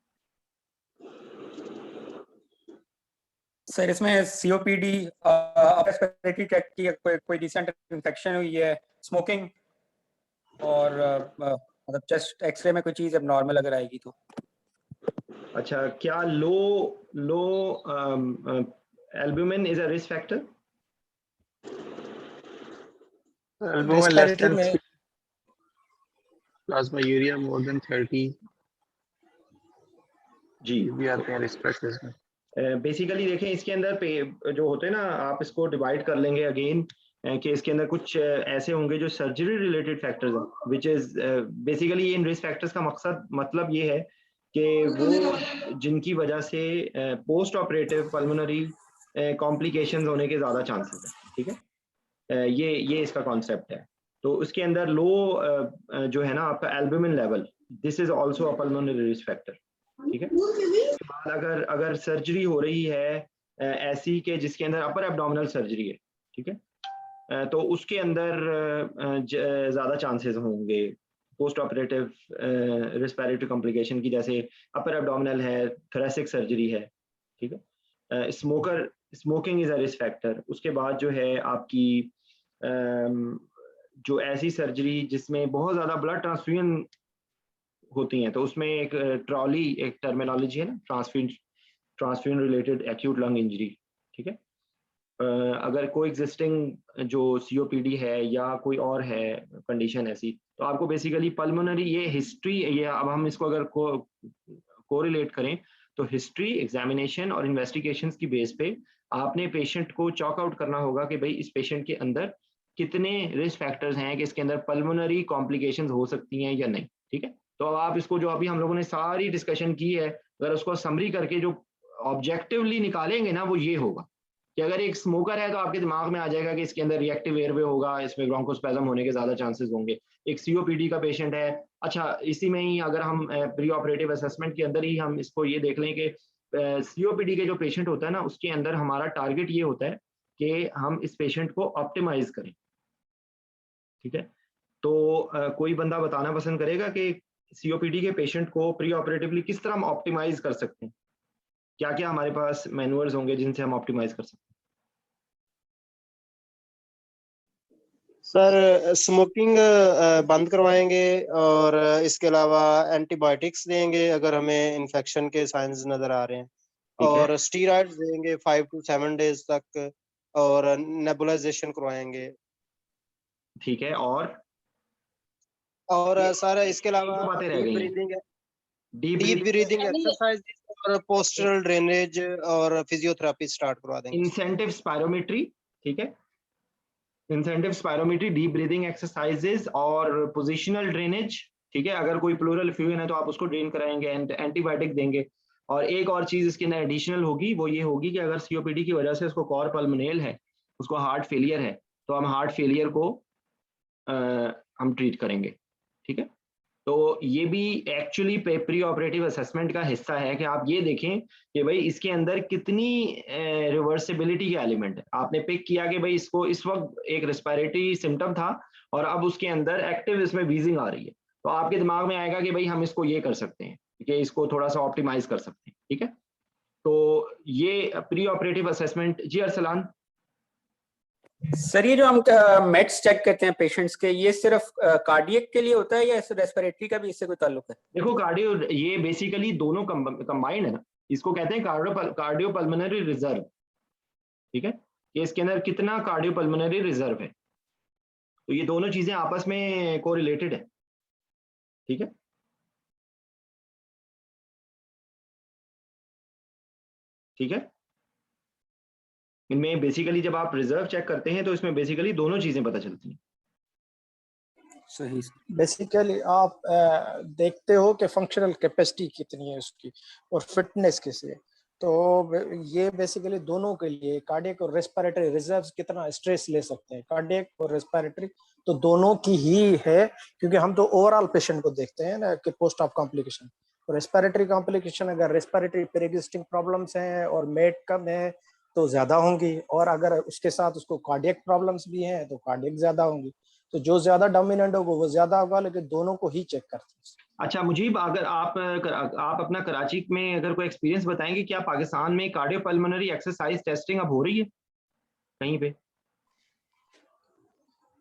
सर इसमें सीओपीडी, रेस्पिरेटरी ट्रैक्ट की कोई रिसेंट इन्फेक्शन हुई है, स्मोकिंग, और मतलब चेस्ट एक्सरे में कोई चीज एबनॉर्मल अगर आएगी तो। अच्छा, क्या low albumin is a risk factor? Albumin less respiratory than में plasma urea more than 30 जी, ये भी आते हैं रिस्क फैक्टर्स में। बेसिकली देखें इसके अंदर जो होते हैं ना, आप इसको डिवाइड कर लेंगे अगेन कि इसके अंदर कुछ ऐसे होंगे जो सर्जरी रिलेटेड फैक्टर्स हैं, which is basically in risk factors का मतलब ये है कि वो जिनकी वजह से पोस्ट ऑपरेटिव पल्मोनरी कॉम्प्लिकेशंस होने के ज़्यादा चांसेस हैं, ठीक है। ये इसका कॉन्सेप्ट है। तो उसके अंदर लो जो है ना आपका albumin level, this is also a pulmonary risk factor, ठीक है। उसके बाद अगर सर्जरी हो रही है ऐसी के जिसके अंदर अपर एब्डोमिनल सर्जरी है, ठीक है, तो उसके अंदर ज़्यादा चांसेस होंगे पोस्ट ऑपरेटिव रेस्पिरेटरी कॉम्प्लिकेशन की, जैसे अपर एब्डोमिनल है, थोरेसिक सर्जरी है, ठीक है। Smoking is a risk factor. उसके बाद जो है आपकी जो ऐसी सर्जरी जिसमें बहुत ज़्यादा ब्लड ट्रांसफ्यूजन होती हैं, तो उसमें एक ट्रॉली एक टर्मिनोलॉजी है ना, transfusion related acute lung injury, ठीक है। अगर कोई एग्जिस्टिंग जो सीओपीडी है या कोई और है कंडीशन ऐसी, तो आपको बेसिकली पल्मोनरी ये हिस्ट्री, ये अब हम इसको अगर कोरिलेट करें तो हिस्ट्री, एग्जामिनेशन और इन्वेस्टिगेशंस की बेस पे आपने पेशेंट को चॉक आउट करना होगा कि भाई इस पेशेंट के अंदर कितने रिस्क फैक्टर्स हैं कि इसके अंदर पल्मोनरी कॉम्प्लिकेशंस हो सकती हैं या नहीं, ठीक है। तो अब आप इसको जो अभी हम लोगों ने सारी डिस्कशन की है, अगर उसको समरी करके जो ऑब्जेक्टिवली निकालेंगे ना, वो ये होगा कि अगर एक स्मोकर है तो आपके दिमाग में आ जाएगा कि इसके अंदर रिएक्टिव एयरवे होगा, इसमें ब्रोंकोस्पैज्म होने के ज़्यादा चांसेस होंगे। एक सीओपीडी का पेशेंट है, अच्छा इसी में ही अगर हम प्री ऑपरेटिव असेसमेंट के अंदर ही हम इसको ये देख लें कि सीओपीडी के जो पेशेंट होता है ना, उसके अंदर हमारा टारगेट ये होता है कि हम इस पेशेंट को ऑप्टिमाइज करें, ठीक है। तो कोई बंदा बताना पसंद करेगा कि सीओपीडी के पेशेंट को प्री ऑपरेटिवली किस तरह हम ऑप्टिमाइज कर सकते हैं? क्या क्या हमारे पास मैनुअल्स होंगे जिनसे हम ऑप्टिमाइज कर सकते हैं? सर स्मोकिंग बंद करवाएंगे और इसके अलावा एंटीबायोटिक्स देंगे अगर हमें इन्फेक्शन के साइंस नजर आ रहे हैं, और स्टीरॉइड्स देंगे 5 to 7 डेज तक, और नेबुलाइजेशन करवाएंगे, ठीक है। और सर इसके अलावा बातें रह गई हैं। डीप ब्रीदिंग एक्सरसाइज और पोस्टरल ड्रेनेज और फिजियोथेरेपी स्टार्ट करवा देंगे। इंसेंटिव स्पायरोमेट्री, ठीक है, incentive spirometry, deep breathing exercises और पोजिशनल ड्रेनेज, ठीक है। अगर कोई प्लूरल फ्यूजन है तो आप उसको ड्रेन कराएंगे, एंटीबायोटिक देंगे। और एक और चीज इसके अंदर एडिशनल होगी, वो ये होगी कि अगर सीओपीडी की वजह से उसको कॉर पल्मोनल है, उसको हार्ट फेलियर है, तो हम हार्ट फेलियर को हम ट्रीट करेंगे, ठीक है। तो ये भी एक्चुअली प्री ऑपरेटिव असेसमेंट का हिस्सा है कि आप ये देखें कि भाई इसके अंदर कितनी रिवर्सिबिलिटी के एलिमेंट है। आपने पिक किया कि भाई इसको इस वक्त एक रेस्पिरेटरी सिम्टम था और अब उसके अंदर एक्टिव इसमें वीजिंग आ रही है, तो आपके दिमाग में आएगा कि भाई हम इसको ये कर सकते हैं, कि इसको थोड़ा सा ऑप्टिमाइज कर सकते हैं, ठीक है। तो ये प्री ऑपरेटिव असेसमेंट। जी अरसलान। सर ये जो हम मेट्स चेक करते हैं पेशेंट्स के, ये सिर्फ कार्डियक के लिए होता है या रेस्पिरेटरी का भी इससे कोई ताल्लुक है? देखो कार्डियो, ये बेसिकली दोनों कंबाइंड है ना, इसको कहते हैं कार्डियो पल्मोनरी रिजर्व, ठीक है। कि इसके अंदर कितना कार्डियो पल्मोनरी रिजर्व है, तो ये दोनों चीजें आपस में कोरिलेटेड है, ठीक है। ठीक है, इनमें बेसिकली जब आप रिजर्व चेक करते हैं तो इसमें बेसिकली दोनों चीजें पता चलती हैं। सही। बेसिकली आप देखते हो कि फंक्शनल कैपेसिटी कितनी है उसकी और फिटनेस कैसी है। तो ये बेसिकली दोनों के लिए कार्डियक और रेस्पिरेटरी रिजर्व्स कितना स्ट्रेस ले सकते हैं, कार्डियक और रेस्पिरेटरी तो दोनों की ही है, क्योंकि हम तो ओवरऑल पेशेंट को देखते हैं ना कि post of complication. Respiratory complication, अगर रेस्पिरेटरी प्री एग्जिस्टिंग प्रॉब्लम्स हैं और मेट कम है तो ज्यादा होंगी, और अगर उसके साथ उसको कार्डियक प्रॉब्लम्स भी हैं तो कार्डियक ज्यादा होंगी। तो जो ज्यादा डोमिनेंट होगा वो ज्यादा होगा, लेकिन दोनों को ही चेक करते हैं। अच्छा मुजीब, अगर आप अपना कराची में अगर कोई एक्सपीरियंस बताएंगे, क्या पाकिस्तान में कार्डियोपल्मोनरी एक्सरसाइज टेस्टिंग अब हो रही है कहीं पे?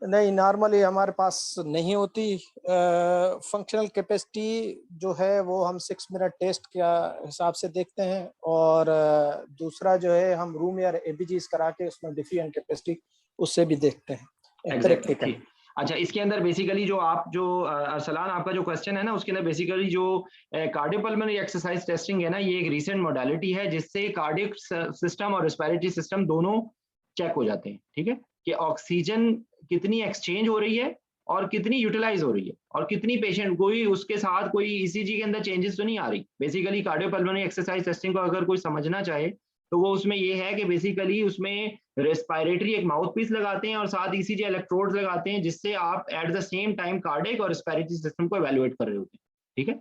नहीं, नॉर्मली हमारे पास नहीं होती। फंक्शनल कैपेसिटी जो है वो हम 6 मिनट टेस्ट के हिसाब से देखते हैं, और दूसरा जो है हम रूम या एबीजीज करा के उसमें डिफिएंट कैपेसिटी उससे भी देखते हैं। Exactly. अच्छा, इसके अंदर बेसिकली जो अरसलान आपका जो क्वेश्चन है ना, उसके अंदर बेसिकली जो कार्डियोपल्मोनरी एक्सरसाइज टेस्टिंग है ना, ये एक रीसेंट मॉडलिटी है जिससे कार्डियक सिस्टम और रेस्पिरेटरी सिस्टम दोनों चेक हो जाते हैं। ठीक है, कि ऑक्सीजन कितनी एक्सचेंज हो रही है और कितनी यूटिलाइज हो रही है, और कितनी पेशेंट कोई उसके साथ कोई ईसीजी के अंदर चेंजेस तो नहीं आ रही। बेसिकली कार्डियोपल्मोनरी एक्सरसाइज टेस्टिंग को अगर कोई समझना चाहे तो वो उसमें ये है कि बेसिकली उसमें रेस्पिरेटरी एक माउथ पीस लगाते हैं और साथ ईसीजी इलेक्ट्रोड्स लगाते हैं, जिससे आप at the same time cardiac और रेस्पिरेटरी सिस्टम को इवैल्यूएट कर रहे होते हैं। ठीक है,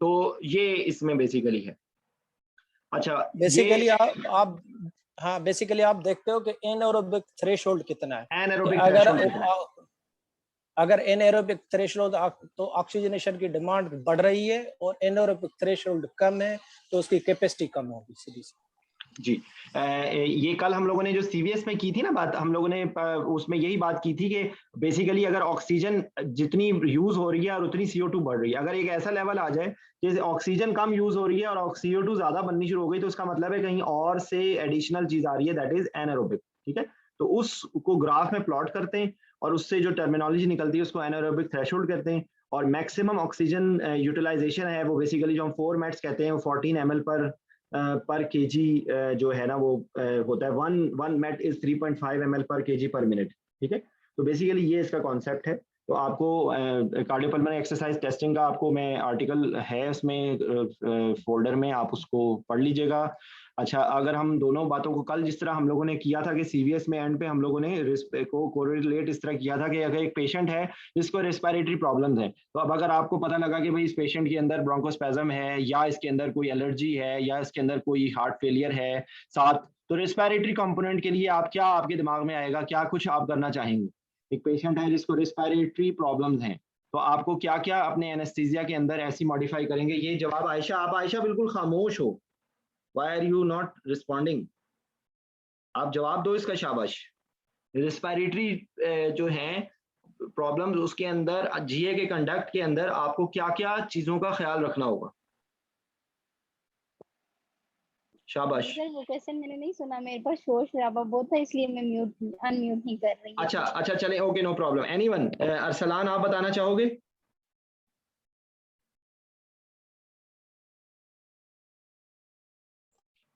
तो ये इसमें बेसिकली है। अच्छा, बेसिकली आप हाँ, बेसिकली आप देखते हो कि एनारोबिक थ्रेशोल्ड कितना है। एनारोबिक अगर एनारोबिक थ्रेशोल्ड तो ऑक्सीजनेशन की डिमांड बढ़ रही है, और एनारोबिक थ्रेशोल्ड कम है तो उसकी कैपेसिटी कम होगी सीधी सी। जी, ये कल हम लोगों ने जो सीवीएस में की थी ना बात, हम लोगों ने उसमें यही बात की थी कि बेसिकली अगर ऑक्सीजन जितनी यूज हो रही है और उतनी CO2 बढ़ रही है, अगर एक ऐसा लेवल आ जाए कि ऑक्सीजन कम यूज हो रही है और CO2 ज्यादा बननी शुरू हो गई, तो उसका मतलब है कहीं और से एडिशनल चीज आ रही है, दैट इज एनारोबिक। ठीक है, तो उसको ग्राफ में प्लॉट करते हैं और उससे जो टर्मिनोलॉजी निकलती है उसको एनारोबिक थ्रेशोल्ड कहते हैं। और मैक्सिमम ऑक्सीजन यूटिलाइजेशन है वो बेसिकली जो हम 4 मैट्स कहते हैं, वो 14 ml पर केजी जो है ना वो होता है। वन मैट इज 3.5 ml पर केजी पर मिनट। ठीक है, तो बेसिकली ये इसका कॉन्सेप्ट है। तो आपको कार्डियोपल्मोनरी एक्सरसाइज टेस्टिंग का आपको मैं आर्टिकल है उसमें फोल्डर में, आप उसको पढ़ लीजिएगा। अच्छा, अगर हम दोनों बातों को कल जिस तरह हम लोगों ने किया था कि सीवीएस में एंड पे हम लोगों ने को कोरिलेट इस तरह किया था कि अगर एक पेशेंट है जिसको रेस्पिरेटरी प्रॉब्लम्स है, तो अब अगर आपको पता लगा कि भाई इस पेशेंट के अंदर ब्रोंकोस्पेज्म है, या इसके अंदर कोई एलर्जी है, या इसके अंदर कोई हार्ट फेलियर है साथ, तो रेस्पिरेटरी कंपोनेंट के लिए आप क्या, आपके दिमाग में आएगा क्या कुछ आप करना चाहेंगे? एक पेशेंट है जिसको रेस्पिरेटरी प्रॉब्लम्स हैं, तो आपको क्या क्या अपने एनेस्थीसिया के अंदर ऐसी मॉडिफाई करेंगे? ये जवाब आयशा, आप आयशा बिल्कुल खामोश हो, Why are you not responding? आप जवाब दो इसका, शाबाश। रेस्पिरेटरी जो है प्रॉब्लम्स, उसके अंदर जीए के कंडक्ट के अंदर आपको क्या क्या चीजों का ख्याल रखना होगा? शाबाश। सर वो क्वेश्चन मैंने नहीं सुना, मेरे पास शोर शराबा बहुत था इसलिए मैं अनम्यूट नहीं कर रही। अच्छा चले, okay, no problem. Anyone, Arsalan आप बताना चाहोगे?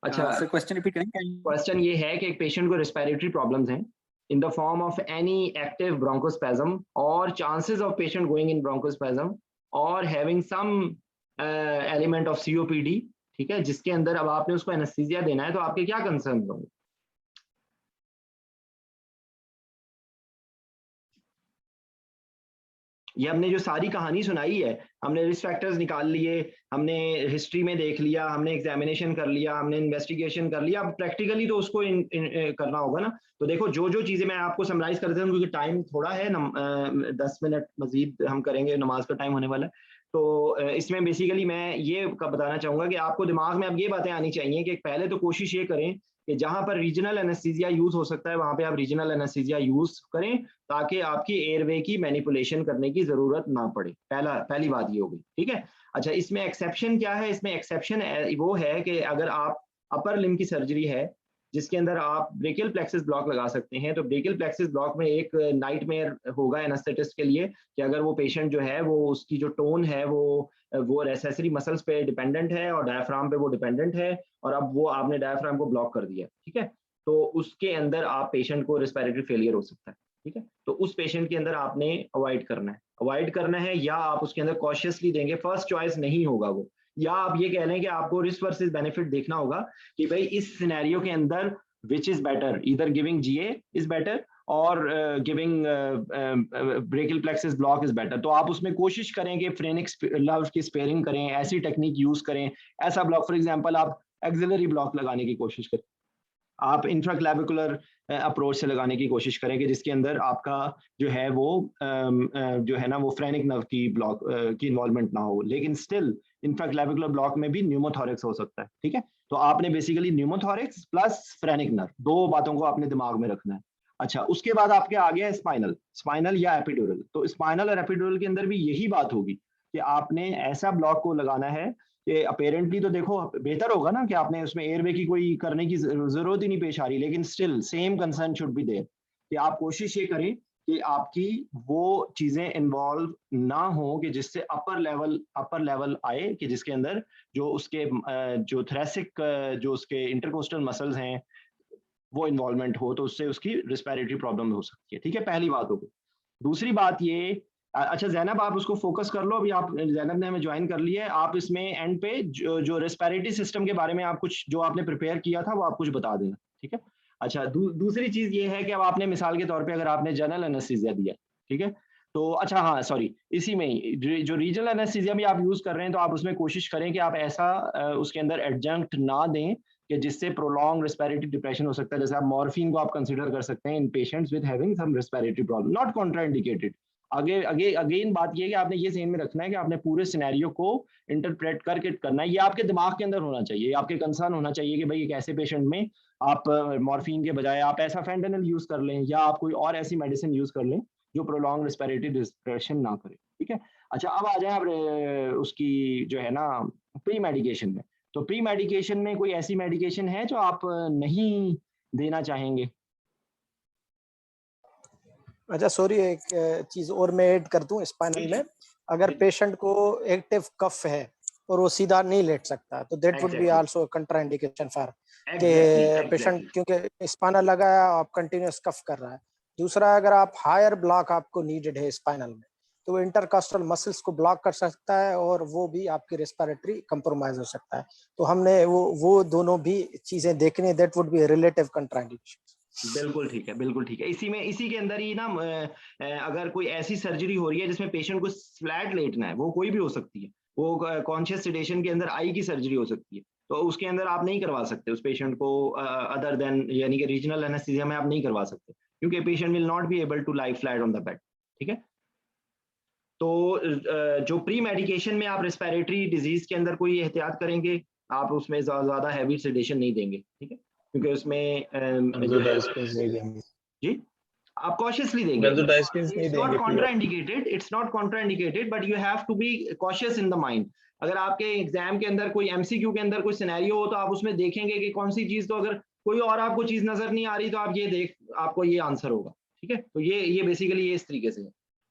अच्छा, क्वेश्चन रिपीट करेंगे? क्वेश्चन ये है कि एक पेशेंट को रेस्पिरेटरी प्रॉब्लम्स हैं in the form of any active bronchospasm or chances of patient going in bronchospasm or having some element of COPD, ठीक है, जिसके अंदर अब आपने उसको एनेस्थीसिया देना है, तो आपके क्या कंसर्न होंगे? ये हमने जो सारी कहानी सुनाई है, हमने रिस्क फैक्टर्स निकाल लिए, हमने हिस्ट्री में देख लिया, हमने एग्जामिनेशन कर लिया, हमने इन्वेस्टिगेशन कर लिया, अब प्रैक्टिकली तो उसको करना होगा ना। तो देखो जो जो चीजें मैं आपको समराइज कर देता हूँ, क्योंकि टाइम थोड़ा है, 10 मिनट मजीद हम करेंगे, नमाज का टाइम होने वाला है। तो इसमें बेसिकली मैं ये बताना चाहूंगा कि आपको दिमाग में अब ये बातें आनी चाहिए कि पहले तो कोशिश ये करें कि जहां पर रीजनल एनेस्थीसिया यूज हो सकता है वहां पे आप रीजनल एनेस्थीसिया यूज करें, ताकि आपकी एयरवे की मैनिपुलेशन करने की जरूरत ना पड़े। पहली बात ये होगी। ठीक है, अच्छा, इसमें एक्सेप्शन क्या है? इसमें एक्सेप्शन वो है कि अगर आप अपर लिम्ब की सर्जरी है जिसके अंदर आप ब्रेकियल प्लेक्सिस ब्लॉक लगा सकते हैं, तो ब्रेकियल प्लेक्सिस ब्लॉक में एक नाइटमेयर होगा एनेस्थेटिस्ट के लिए कि अगर वो पेशेंट जो है वो उसकी जो टोन है वो रेसेसरी मसल्स पे डिपेंडेंट है और डायफ्राम पे वो डिपेंडेंट है, और अब वो आपने डायफ्राम को ब्लॉक कर दिया। ठीक है, तो उसके अंदर आप पेशेंट को रेस्पिरेटरी फेलियर हो सकता है। ठीक है। तो उस पेशेंट के अंदर आपने अवॉइड करना है, या आप उसके अंदर कॉशियसली देंगे, फर्स्ट चॉइस नहीं होगा वो, या आप ये कह लें कि आपको रिस्क वर्सेस बेनिफिट देखना होगा कि भाई इस सिनेरियो के अंदर which is better, either giving GA is better और giving brachial plexus block is better. तो आप उसमें कोशिश करें कि फ्रेनिक लव की स्पेयरिंग करें, ऐसी टेक्निक यूज करें, ऐसा ब्लॉक, फॉर एग्जांपल आप एक्सिलरी ब्लॉक लगाने की कोशिश करें, आप इंफ्राक्लेविकुलर अप्रोच से लगाने की कोशिश करें कि जिसके अंदर आपका जो है वो जो है ना वो फ्रेनिक नर्व की ब्लॉक की इन्वॉल्वमेंट ना हो, लेकिन स्टिल इंफ्राक्लेविकुलर ब्लॉक में भी न्यूमोथोरिक्स हो सकता है, ठीक है। तो आपने basically pneumothorax plus phrenic nerve, दो बातों को आपने दिमाग में रखना है। अच्छा, उसके बाद आपके आ गया स्पाइनल या एपिड्यूरल। तो स्पाइनल और एपिड्यूरल के अंदर भी यही बात होगी कि आपने ऐसा ब्लॉक को लगाना है कि अपेरेंटली तो देखो बेहतर होगा ना कि आपने उसमें एयरवे की कोई करने की जरूरत ही नहीं पेश आ रही, लेकिन still same concern should be there कि आप कोशिश ये करें कि आपकी वो चीजें इन्वॉल्व ना हो कि जिससे अपर लेवल आए, कि जिसके अंदर जो उसके जो थ्रेसिक जो उसके इंटरकोस्टल मसल्स हैं वो इन्वॉल्वमेंट हो, तो उससे उसकी रिस्पिरेटरी प्रॉब्लम हो सकती है, ठीक है। पहली बात होगी। दूसरी बात ये, अच्छा जैनब आप उसको फोकस कर लो, अभी आप जैनब ने हमें ज्वाइन कर लिया है, आप इसमें एंड पे जो रेस्पिरेटरी सिस्टम के बारे में आप कुछ जो आपने प्रिपेयर किया था वो आप कुछ बता देना, ठीक है। अच्छा, दूसरी चीज ये है कि अब आपने मिसाल के तौर पे अगर आपने जनरल एनेस्थीसिया दिया, ठीक है, तो अच्छा हाँ सॉरी, इसी में ही जो रीजनल एनेस्थीसिया भी आप यूज कर रहे हैं, तो आप उसमें कोशिश करें कि आप ऐसा उसके अंदर एडजंक्ट ना दें कि जिससे प्रोलॉन्ग रेस्पिरेटरी डिप्रेशन हो सकता है। जैसे आप मॉर्फिन को आप कंसीडर कर सकते हैं in patients with having some respiratory problem, not contraindicated. Again बात ये है कि आपने ये ध्यान में रखना है कि आपने पूरे सिनेरियो को इंटरप्रेट करके करना है, ये आपके दिमाग के अंदर होना चाहिए, आपके कंसर्न होना चाहिए कि भाई एक ऐसे पेशेंट में आप मॉर्फिन के बजाय आप ऐसा फेंटेनिल यूज कर लें या आप कोई और ऐसी मेडिसिन यूज कर लें जो प्रोलॉन्ग रेस्पिरेटरी डिप्रेशन ना करे, ठीक है। अच्छा, अब आ जाए आप उसकी जो है ना प्री मेडिकेशन में। तो प्री मेडिकेशन में कोई ऐसी मेडिकेशन है जो आप नहीं देना चाहेंगे? अच्छा सॉरी, एक चीज और मैं ऐड कर दूं स्पाइनल में, अगर पेशेंट को एक्टिव कफ है और वो सीधा नहीं लेट सकता तो that would be also contraindication for के पेशेंट, क्योंकि स्पाइनल लगाया आप कंटिन्यूअस कफ कर रहा है। दूसरा, अगर आप हायर ब्लॉक आपको नीडेड है स्पाइनल में तो वो इंटरकास्टल मसल्स को ब्लॉक कर सकता है और वो भी आपकी रेस्पिरेटरी कंप्रोमाइज हो सकता है। तो हमने वो दोनों भी चीजें देखनी है, that would be relative contraindication. बिल्कुल ठीक है, बिल्कुल ठीक है। इसी के अंदर ही ना अगर कोई ऐसी सर्जरी हो रही है जिसमें पेशेंट को फ्लैट लेटना है, वो कोई भी हो सकती है, वो कॉन्शियस सेडेशन के अंदर आई की सर्जरी हो सकती है, तो उसके अंदर आप नहीं करवा सकते उस पेशेंट को अदर देन, यानी कि रीजनल एनेस्थीसिया में आप नहीं करवा सकते, क्योंकि patient will not be able to lie flat on the bed, ठीक है। तो जो प्री मेडिकेशन में आप रेस्पिरेटरी डिजीज के अंदर कोई एहतियात करेंगे, आप उसमें ज्यादा हैवी सेडेशन नहीं देंगे, ठीक है, क्योंकि उसमें जी आप कॉशियसली देंगे। It's not contraindicated but you have to be cautious in the mind. अगर आपके एग्जाम के अंदर कोई एमसीक्यू के अंदर कोई सिनेरियो हो तो आप उसमें देखेंगे कि कौन सी चीज, तो अगर कोई और आपको चीज नजर नहीं आ रही तो आप ये आपको ये आंसर होगा, ठीक है। तो ये बेसिकली ये इस तरीके से है,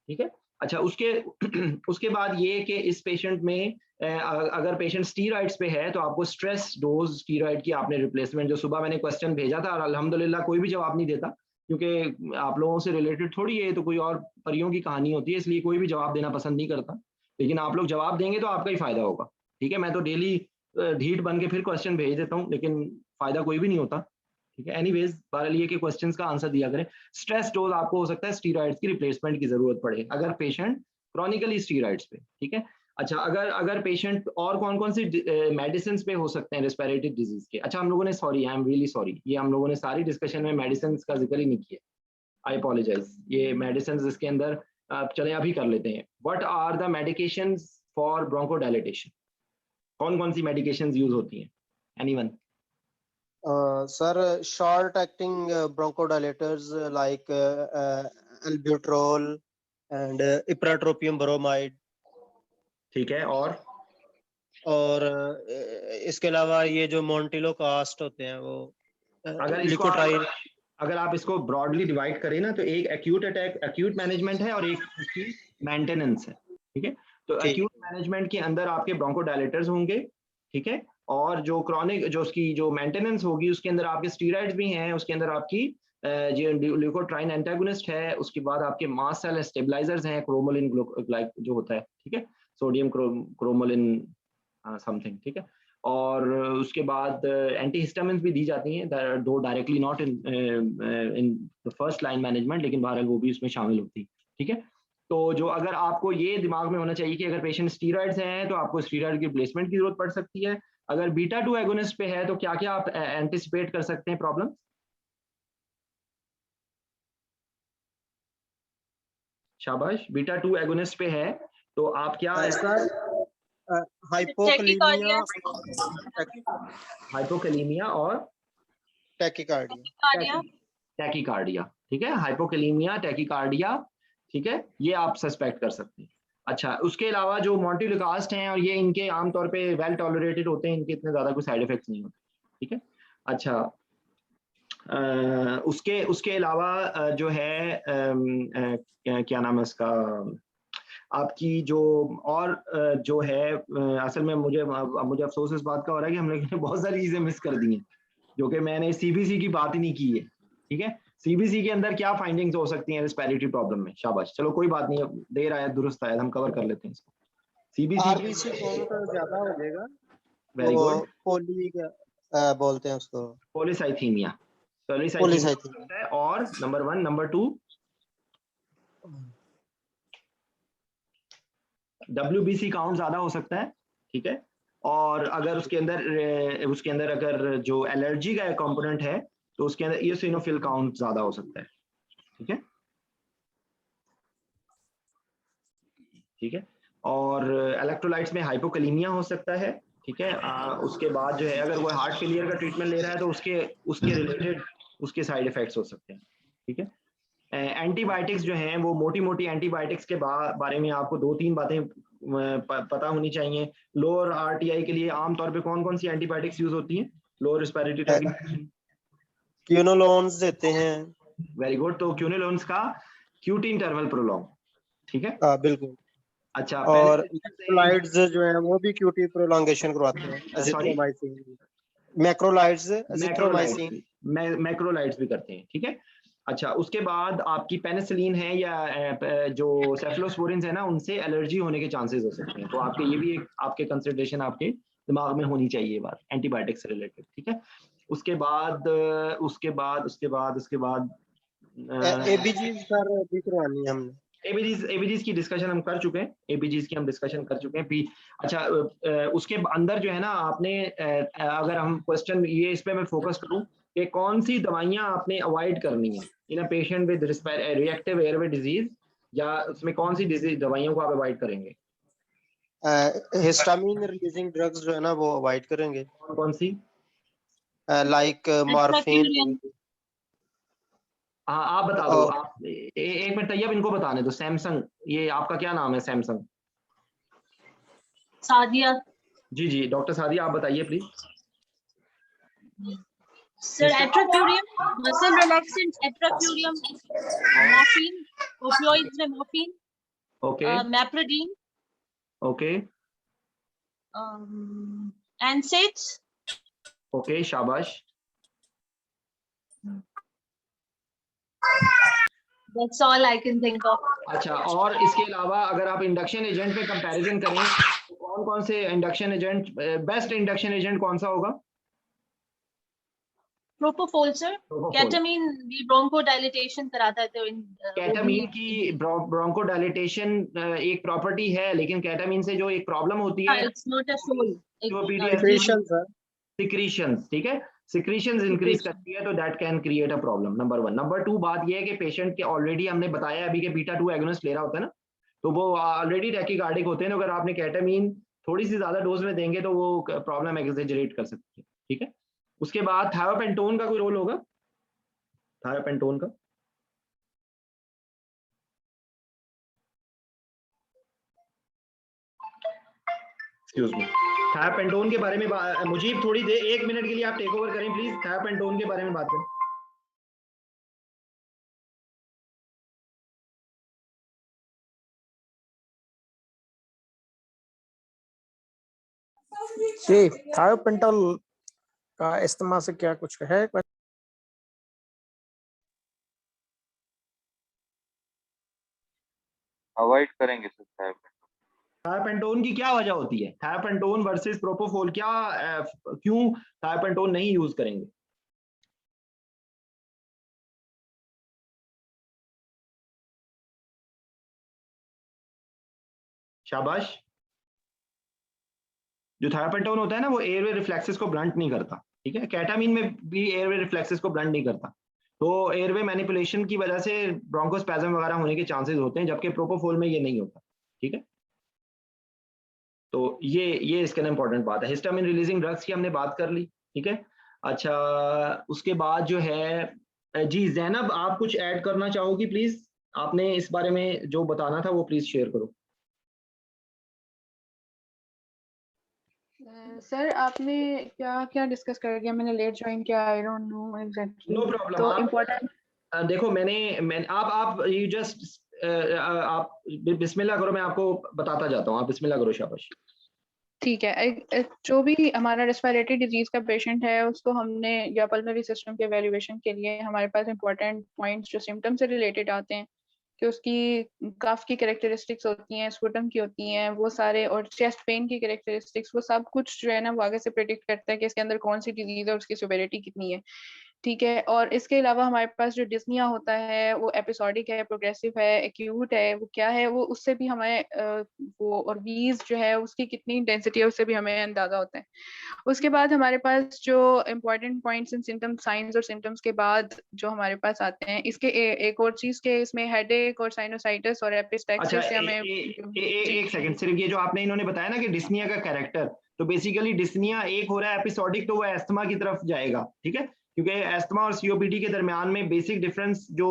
ठीक है। अच्छा, उसके बाद ये कि इस पेशेंट में अगर पेशेंट स्टीरॉइड्स पे है तो आपको स्ट्रेस डोज स्टीरॉइड की आपने रिप्लेसमेंट, जो सुबह मैंने क्वेश्चन भेजा था और अल्हम्दुलिल्लाह कोई भी जवाब नहीं देता, क्योंकि आप लोगों से रिलेटेड थोड़ी है, तो कोई और परियों की कहानी होती है, इसलिए कोई भी जवाब देना पसंद नहीं करता, लेकिन आप लोग जवाब देंगे तो आपका ही फायदा होगा, ठीक है। मैं तो डेली ढीठ बन के फिर क्वेश्चन भेज देता हूँ, लेकिन फायदा कोई भी नहीं होता, ठीक है। एनीवेज, बहरहाल ये कि क्वेश्चंस का आंसर दिया करें। स्ट्रेस डोज आपको हो सकता है स्टीरॉइड्स की रिप्लेसमेंट की जरूरत पड़े अगर पेशेंट क्रॉनिकली स्टीरॉइड्स पे, ठीक है। अच्छा, अगर पेशेंट और कौन सी मेडिसिन पे हो सकते हैं रेस्पिरेटरी डिजीज के। अच्छा, हम लोगों ने sorry, I am really sorry, ये हम लोगों ने सारी डिस्कशन में मेडिसिन का जिक्र ही नहीं किया, आई अपोलोजाइज। ये मेडिसिन इसके अंदर चले अभी कर लेते हैं। What are the medications for bronchodilatation? कौन सी मेडिकेशंस यूज होती हैं? Anyone? Sir, short acting bronchodilators like albuterol and ipratropium bromide. ठीक है, और इसके अलावा ये जो मोंटिलो कास्ट होते हैं वो लिकोट्राइल। अगर आप इसको ब्रॉडली डिवाइड करें ना, तो एक एक्यूट मैनेजमेंट है और एक उसकी मेंटेनेंस है, ठीक है। तो एक्यूट मैनेजमेंट के अंदर आपके ब्रोंकोडायलेटर्स होंगे, ठीक है, और जो क्रॉनिक जो उसकी जो मेंटेनेंस होगी उसके अंदर आपके स्टीरॉइड्स भी हैं, उसके अंदर आपकी ये ल्यूकोट्राइन एंटागोनिस्ट है, उसके बाद आपके मास्ट सेल स्टेबलाइजर्स हैं, क्रोमोलिन जो होता है, ठीक है, सोडियम क्रोमोलिन समथिंग, ठीक है, और उसके बाद एंटीहिस्टामिन्स भी दी जाती हैं, दो directly not in the first line management, लेकिन बहरहाल वो भी उसमें शामिल होती है, ठीक है। तो जो अगर आपको ये दिमाग में होना चाहिए कि अगर पेशेंट स्टीरॉइड्स हैं तो आपको स्टीरॉइड की रिप्लेसमेंट की जरूरत पड़ सकती है, अगर बीटा 2 एगोनिस्ट पे है तो क्या क्या आप एंटिसिपेट कर सकते हैं प्रॉब्लम? शाबाश, बीटा 2 एगोनिस्ट पे है तो आप क्या सर हाइपोकलीमिया और टैकीकार्डिया, टैकीकार्डिया, ठीक है, हाइपोकलीमिया, टैकीकार्डिया, ठीक है, ये आप सस्पेक्ट कर सकते हैं। अच्छा, उसके अलावा जो मोंटेलुकास्ट हैं और ये इनके आमतौर पे वेल टॉलरेटेड होते हैं, इनके इतने ज्यादा कोई साइड इफेक्ट्स नहीं होते, ठीक है। अच्छा, उसके अलावा जो है क्या नाम है उसका, आपकी जो और जो है असल में मुझे अफसोस इस बात का हो रहा है कि हम लोगों ने बहुत सारी चीजें मिस कर दी हैं, जो कि मैंने सीबीसी की बात ही नहीं की है, ठीक है। सीबीसी के अंदर क्या फाइंडिंग्स हो सकती हैं रिस्पिरेटरी प्रॉब्लम में? शाबाश, चलो कोई बात नहीं, देर आया दुरुस्त आया, हम कवर कर लेते हैं इसको। सीबीसी आरबीसी कौन सा ज्यादा हो जाएगा? वेरी गुड, पोली बोलते हैं उसको, पॉलीसाइथीमिया, पॉलीसाइथीमिया है, और नंबर 1, नंबर 2 WBC काउंट ज्यादा हो सकता है, ठीक है, और अगर उसके अंदर अगर जो एलर्जी का कंपोनेंट है तो उसके अंदर इओसिनोफिल काउंट ज्यादा हो सकता है, ठीक है, ठीक है, और इलेक्ट्रोलाइट्स में हाइपोकलीमिया हो सकता है, ठीक है। उसके बाद जो है अगर वो हार्ट फेलियर का ट्रीटमेंट ले रहा है तो उसके रिलेटेड उसके साइड इफेक्ट्स हो सकते हैं, ठीक है। एंटीबायोटिक्स जो हैं वो मोटी मोटी एंटीबायोटिक्स के बारे में आपको 2-3 बातें पता होनी चाहिए। लोअर आरटीआई के लिए आमतौर पे कौन कौन सी एंटीबायोटिक्स यूज होती हैं? लोअर रिस्पिरेटरी ट्रैक इन्फेक्शन, क्यूनोलोन्स देते हैं। वेरी गुड, तो क्यूनोलोन्स का QT इंटरवल प्रोलॉन्ग, ठीक है, बिल्कुल। अच्छा, और मैक्रोलाइड्स जो है वो भी क्यूटी प्रोलॉन्गेशन करवाते हैं, एजिथ्रोमाइसिन, मैक्रोलाइड्स, एजिथ्रोमाइसिन, मैक्रोलाइड्स भी करते हैं, ठीक है। अच्छा, उसके बाद आपकी पेनिसिलिन है या जो सेफलोस्पोरिन्स है ना, उनसे एलर्जी होने के चांसेस हो सकते हैं, तो आपके ये भी एक आपके कंसिडरेशन आपके दिमाग में होनी चाहिए बात, एंटीबायोटिक से रिलेटेड, ठीक है। उसके बाद एबीजी सर भी करवानी है हमने। एबीजीज की डिस्कशन हम कर चुके हैं, एबीजीज की हम डिस्कशन कर चुके हैं। अच्छा, उसके अंदर जो है ना आपने अगर हम क्वेश्चन ये इस पे मैं फोकस करूं कि कौन सी दवाइयां आपने अवॉइड करनी है in a patient with reactive airway disease, या उसमें कौन सी दवाइयों को आप अवॉइड करेंगे? हिस्टामिन रिलीजिंग ड्रग्स जो है ना वो अवॉइड करेंगे। कौन सी? Like morphine. हाँ, आप बता दो, आप एक मिनट तैयब इनको बताने दो। सैमसंग, ये आपका क्या नाम है? सैमसंग सादिया। जी जी, डॉक्टर सादिया, आप बताइए please. Sir atracurium, muscle relaxant, atracurium, morphine, opioids में morphine, okay, meperidine, okay, NSAIDs. Okay, शाबाश। That's all I can think of. अच्छा, और इसके अलावा अगर आप इंडक्शन एजेंट में कंपैरिजन करें तो कौन कौन से induction agent, best induction agent कौन सा होगा? प्रोपोफोल सर, केटामीन भी ब्रोंकोडायलेटेशन कराता है, तो केटामीन की ब्रोंकोडायलेटेशन एक प्रॉपर्टी है, लेकिन केटामीन से जो एक प्रॉब्लम होती है, it's not a sole, secretions, ठीक है, सिक्रीशंस इंक्रीज करती है, तो that can create a problem, number 1। Number 2 बात ये है कि पेशेंट के ऑलरेडी हमने बताया अभी कि बीटा 2 एगोनिस्ट ले रहा होता है ना, तो वो ऑलरेडी टैकीकार्डिक होते हैं, अगर आपने केटामीन थोड़ी सी ज्यादा डोज में देंगे तो वो प्रॉब्लम एक्सेजरेट कर सकती है, ठीक है। उसके बाद थायोपेंटोन का कोई रोल होगा? थायोपेंटोन का एक्सक्यूज मी, थायोपेंटोन के बारे में मुझे थोड़ी देर, 1 मिनट के लिए आप टेक ओवर करें प्लीज, थायोपेंटोन के बारे में बात करें। जी, थायोपेंटोल का इस्तेमाल से क्या कुछ है? अवॉइड करेंगे सर थायोपेंटोन की क्या वजह होती है? थायोपेंटोन वर्सेस प्रोपोफोल क्या क्यों थायोपेंटोन नहीं यूज करेंगे? शाबाश। जो थायोपेंटोन होता है ना वो एयरवे रिफ्लेक्सेस को ब्लंट नहीं करता, ठीक है। केटामीन में भी एयरवे रिफ्लेक्सेस को ब्लंट नहीं करता, तो एयरवे मैनिपुलेशन की वजह से ब्रोंकोस्पैज्म वगैरह होने के चांसेस होते हैं, जबकि प्रोपोफोल में ये नहीं होता, ठीक है। तो ये इसके लिए इंपॉर्टेंट बात है। हिस्टामिन रिलीजिंग ड्रग्स की हमने बात कर ली, ठीक है। अच्छा, उसके बाद जो है जी जैनब, आप कुछ ऐड करना चाहोगी प्लीज? आपने इस बारे में जो बताना था वो प्लीज शेयर करो। सर आपने क्या क्या डिस्कस कर दिया, मैंने लेट ज्वाइन किया, I don't know exactly. No problem. तो आप इम्पोर्टेंट देखो मैं आप यू जस्ट आप बिस्मिल्लाह करो, मैं आपको बताता जाता हूँ, आप बिस्मिल्लाह करो। शाबाश। ठीक है। जो भी हमारा रेस्पिरेटरी डिजीज का पेशेंट है उसको हमने या पल्मोनरी सिस्टम के एवेल्युएशन के लिए हमारे पास इंपॉर्टेंट पॉइंट्स जो सिम्टम से रिलेटेड आते हैं कि उसकी कफ की कैरेक्टरिस्टिक्स होती हैं, स्पुटम की होती हैं, वो सारे, और चेस्ट पेन की कैरेक्टरिस्टिक्स, वो सब कुछ जो है ना वो आगे से प्रेडिक्ट करता है कि इसके अंदर कौन सी डिजीज है और उसकी सिवियरिटी कितनी है, ठीक है। और इसके अलावा हमारे पास जो डिस्निया होता है वो एपिसोडिक है, प्रोग्रेसिव है, एक्यूट है, वो क्या है, वो उससे भी हमें वो और वीज जो है उसकी कितनी इंटेंसिटी है उससे भी हमें अंदाजा होता है। उसके बाद हमारे पास जो important points and symptom, science और सिम्टम्स के बाद जो हमारे पास आते हैं, इसके एक और चीज के इसमें हेडेक और साइनोसाइटिस और अच्छा, एपिस्टैक्सिस से हमें एक सेकंड, सिर्फ ये जो आपने इन्होंने बताया ना कि डिस्निया का कैरेक्टर, तो बेसिकली डिस्निया एक हो रहा है एपिसोडिक, तो वो एस्थमा की तरफ जाएगा, ठीक है। क्योंकि एस्थमा और सीओपीडी के दरमियान में बेसिक डिफरेंस जो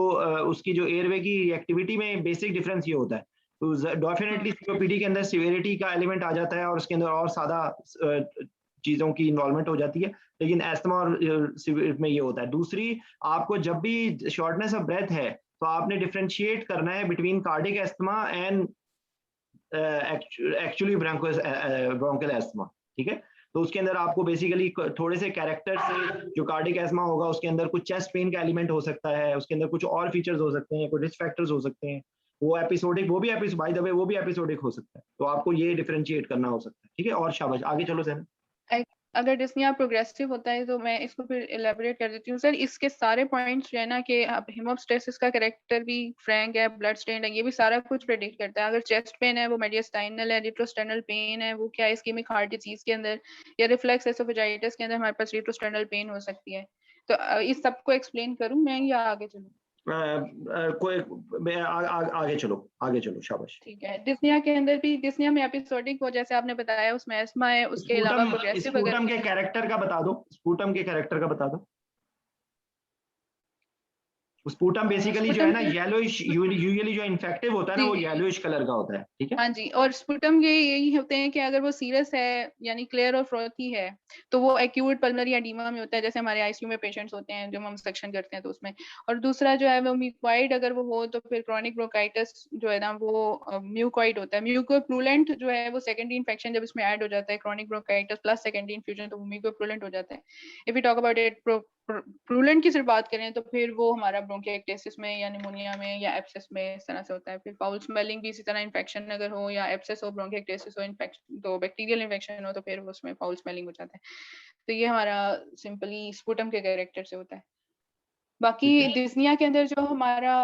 उसकी जो एयरवे की एक्टिविटी में बेसिक डिफरेंस ये होता है, तो डेफिनेटली सीओपीडी के अंदर सिवियरिटी का एलिमेंट आ जाता है और उसके अंदर और सादा चीजों की इन्वॉल्वमेंट हो जाती है, लेकिन एस्थमा और में ये होता है। दूसरी, आपको जब भी शॉर्टनेस ऑफ ब्रेथ है तो आपने डिफरेंशिएट करना है between cardiac asthma and actually bronchial asthma, ठीक है। तो उसके अंदर आपको बेसिकली थोड़े से कैरेक्टर से, जो कार्डिक एस्थमा होगा उसके अंदर कुछ चेस्ट पेन का एलिमेंट हो सकता है, उसके अंदर कुछ और फीचर्स हो सकते हैं, कुछ रिस्क फैक्टर्स हो सकते हैं, वो एपिसोडिक, वो भी बाय द वे वो भी एपिसोडिक हो सकता है, तो आपको ये डिफरेंशिएट करना हो सकता है, ठीक है। और शाबाश, आगे चलो सर। अगर डिस्निया प्रोग्रेसिव होता है तो मैं इसको फिर एलेबोरेट कर देती हूँ सर। इसके सारे पॉइंट्स जो है ना कि हेमोस्टेसिस का कैरेक्टर भी फ्रैंक है, ब्लड स्टेन है, ये भी सारा कुछ प्रेडिक्ट करता है। अगर चेस्ट पेन है वो मेडियस्टाइनल है, रिट्रोस्टेनल पेन है वो क्या है इस्केमिक हार्ट डिजीज के अंदर, या रिफ्लेक्स एसोफेजाइटिस के अंदर हमारे पास रिट्रोस्टेनल पेन हो सकती है। तो इस सबको एक्सप्लेन करूँ मैं या आगे चलूँ? आगे चलो, शाबाश। ठीक है। डिस्निया के अंदर भी, डिस्निया में एपिसोडिक हो जैसे आपने बताया, उसमें एस्मा है, उसके अलावा प्रोग्रेसिव अगर स्पूटम के कैरेक्टर का बता दो, स्पूटम के कैरेक्टर का बता दो। स्पूटम बेसिकली जो है ना येलोइश, यूजुअली जो इन्फेक्टिव होता है ना वो येलोइश कलर का होता है, ठीक है। हाँ जी, और स्पुटम ये यही होते हैं कि अगर वो सीरियस है यानी क्लियर और फ्रोथी है तो वो एक्यूट पल्मोनरी एडीमा में होता है, जैसे हमारे आईसीयू में पेशेंट्स होते हैं जो हम सेक्शन करते हैं तो उसमें। और दूसरा जो है वो म्यूकॉइड अगर वो हो तो फिर क्रॉनिक ब्रोंकाइटिस जो है ना वो म्यूकॉइड होता है। म्यूकोप्लूलेंट जो है वो सेकेंडरी इन्फेक्शन जब इसमें ऐड हो जाता है, chronic bronchitis plus secondary infusion, तो वो म्यूकोप्लूलेंट हो जाता है। If you talk about it purulent की सिर्फ बात करें तो फिर वो हमारा ब्रोंकिएक्टेसिस में या निमोनिया में या एप्सिस में इस तरह से होता है। फिर फाउल स्मेलिंग भी इसी तरह, इन्फेक्शन अगर हो या एप्सिस हो, ब्रोंकिएक्टेसिस हो, इन्फेक्शन तो बैक्टीरियल इन्फेक्शन हो तो फिर उसमें फाउल स्मेलिंग हो जाता है। तो ये हमारा सिंपली स्पुटम के कैरेक्टर से होता है। बाकी डिस्निया के अंदर जो हमारा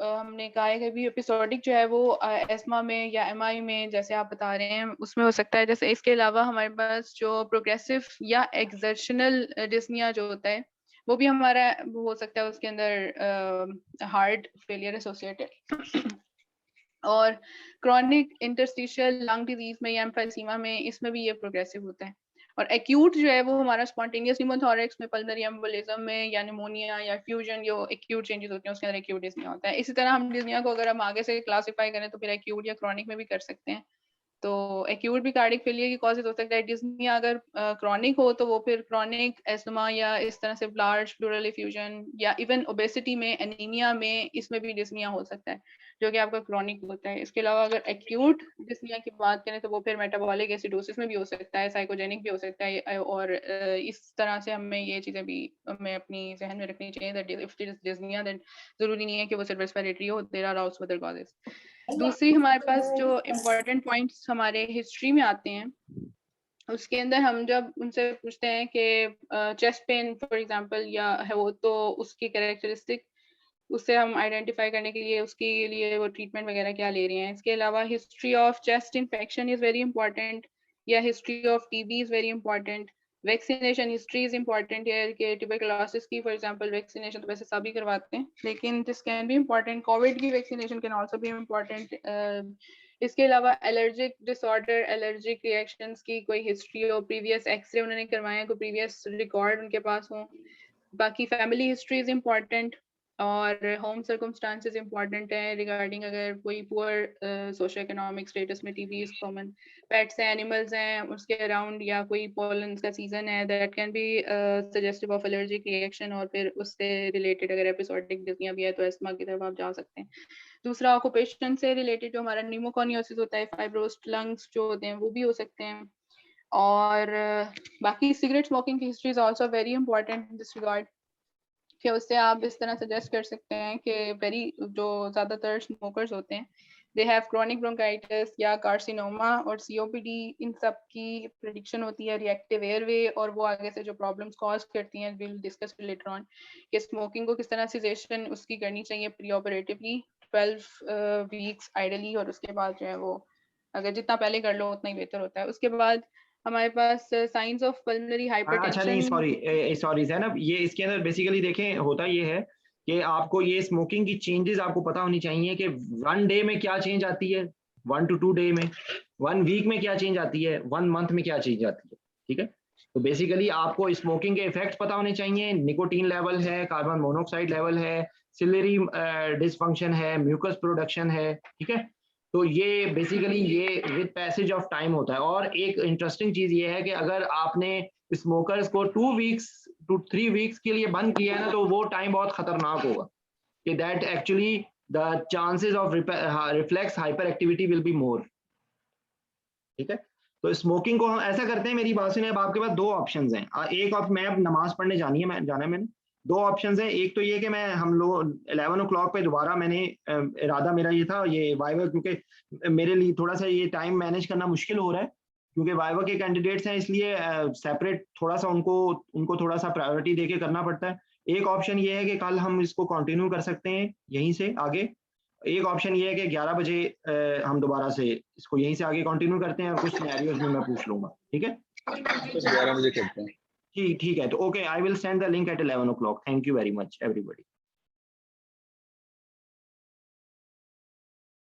हमने कहा है कि भी एपिसोडिक जो है वो एस्मा में या एमआई में जैसे आप बता रहे हैं उसमें हो सकता है। जैसे इसके अलावा हमारे पास जो प्रोग्रेसिव या एक्सर्शनल डिस्निया जो होता है वो भी हमारा हो सकता है, उसके अंदर हार्ट फेलियर एसोसिएटेड और क्रॉनिक इंटरस्टिशियल लंग डिजीज में या एम्फाइसीमा में, इसमें भी ये प्रोग्रेसिव होता है। और एक्यूट जो है वो हमारा स्पॉन्टेनियस न्यूमोथोरैक्स में, पल्मोनरी एम्बोलिज्म में या निमोनिया या फ्यूजन जो एक्यूट चेंजेस होते हैं उसके अंदर एक्यूट डिस्निया होता है। इसी तरह हम डिस्निया को अगर हम आगे से क्लासिफाई करें तो फिर एक्यूट या क्रॉनिक में भी कर सकते हैं। तो एक्यूट भी कार्डिक फेलियर की कॉजेज हो सकता है। डिस्निया अगर क्रॉनिक हो तो वो फिर क्रॉनिक एस्मा या इस तरह से लार्ज प्लूरल इफ्यूजन या इवन ओबेसिटी में, एनीमिया में, इसमें भी डिस्निया हो सकता है जो कि आपका क्रॉनिक होता है। इसके अलावा अगर एक्यूट डिस्निया की बात करें तो वो फिर मेटाबॉलिक एसिडोसिस में भी हो सकता है, साइकोजेनिक भी हो सकता है, और इस तरह से हमें ये चीज़ें भी हमें अपनी जहन में रखनी चाहिए that if it is dyspnoea that ज़रूरी नहीं है कि वो सिर्फ रेस्पिरेटरी हो, there are also other causes. दूसरी हमारे पास जो इम्पोर्टेंट पॉइंट्स हमारे हिस्ट्री में आते हैं, उसके अंदर हम जब उनसे पूछते हैं कि चेस्ट पेन फॉर एग्जांपल या है वो, तो उसकी कैरेक्टरिस्टिक उससे हम आइडेंटिफाई करने के लिए उसके लिए वो ट्रीटमेंट वगैरह क्या ले रहे हैं। इसके अलावा history of chest infection is very important, या history of TB is very important. Vaccination history is important है कि ट्यूबरकुलोसिस की फॉर एग्जांपल वैक्सीनेशन तो वैसे सभी करवाते हैं, लेकिन this can be important. COVID की vaccination can also be important. इसके अलावा एलर्जिक डिसऑर्डर, एलर्जिक रिएक्शंस की कोई हिस्ट्री हो, प्रीवियस एक्सरे उन्होंने करवाए हैं, कोई प्रीवियस रिकॉर्ड उनके पास हो। बाकी फैमिली हिस्ट्री इज इंपॉर्टेंट, और होम सर्कमस्टांसेस इंपॉर्टेंट है रिगार्डिंग अगर कोई पुअर सोशो इकोनॉमिक स्टेटस में टीबी इज कॉमन। पेट्स हैं, एनिमल्स हैं उसके अराउंड, या कोई पोलन का सीजन है, that can be suggestive of allergic reaction, और फिर उससे रिलेटेड अगर एपिसोडिक डिस्निया भी है तो एस्मा की तरफ आप जा सकते हैं। दूसरा ऑक्यूपेशन से रिलेटेड जो हमारा न्यूमोकॉनियोसिस होता है, फाइब्रोस्ड लंग्स जो होते हैं वो भी हो सकते हैं। और बाकी सिगरेट स्मोकिंग की history is also very important in this regard, कि उससे आप इस तरह सजेस्ट कर सकते हैं कि वेरी जो ज़्यादातर स्मोकर्स होते हैं दे हैव क्रॉनिक ब्रोंकाइटिस या कार्सिनोमा और सीओपीडी, इन सब की प्रेडिक्शन होती है रिएक्टिव एयरवे, और वो आगे से जो प्रॉब्लम्स कॉज करती हैं विल डिस्कस लेटर ऑन कि स्मोकिंग को किस तरह सीजेशन उसकी करनी चाहिए प्री ऑपरेटिवली 12 वीक्स आइडली, और उसके बाद जो है वो अगर जितना पहले कर लो उतना ही बेहतर होता है। उसके बाद हमारे पास साइंस ऑफ पल्मोनरी अच्छा नहीं, हाइपरटेंशन। सॉरी ज़ैनब, ये इसके अंदर बेसिकली देखें होता ये है कि आपको ये स्मोकिंग की चेंजेस आपको पता होनी चाहिए कि 1 डे में क्या चेंज आती है, 1 to 2 डे में, 1 वीक में क्या चेंज आती है, 1 मंथ में क्या चेंज आती है, ठीक है। तो बेसिकली आपको स्मोकिंग के इफेक्ट पता होने चाहिए, निकोटीन लेवल है, कार्बन मोनोऑक्साइड लेवल है, सिलरी डिसफंक्शन है, म्यूकस प्रोडक्शन है, ठीक है। तो ये बेसिकली ये विद पैसेज ऑफ टाइम होता है। और एक इंटरेस्टिंग चीज ये है कि अगर आपने स्मोकर्स को 2 वीक्स to 3 वीक्स के लिए बंद किया है ना, तो वो टाइम बहुत खतरनाक होगा कि that actually the chances of reflex hyper activity will be more, ठीक है। तो स्मोकिंग को हम ऐसा करते हैं, मेरी बात सुनिए, अब आपके पास 2 ऑप्शंस हैं। एक मैं अब नमाज पढ़ने जाना है मैंने, 2 ऑप्शंस हैं। एक तो ये कि मैं हम लोग 11 o'clock पे दोबारा मैंने इरादा मेरा ये था ये वाइवा, क्योंकि मेरे लिए थोड़ा सा ये टाइम मैनेज करना मुश्किल हो रहा है क्योंकि वाइवा के कैंडिडेट्स हैं, इसलिए सेपरेट थोड़ा सा उनको थोड़ा सा प्रायोरिटी देके करना पड़ता है। एक ऑप्शन ये है कि कल हम इसको कंटिन्यू कर सकते हैं यहीं से आगे, एक ऑप्शन ये है कि 11 बजे हम दोबारा से इसको यहीं से आगे कंटिन्यू करते हैं, और कुछ सिनेरियोज में मैं पूछ लूंगा, ठीक है। 11 बजे करते हैं। ठीक है, तो okay, I will send the link eight 11 o'clock। Thank you very much everybody.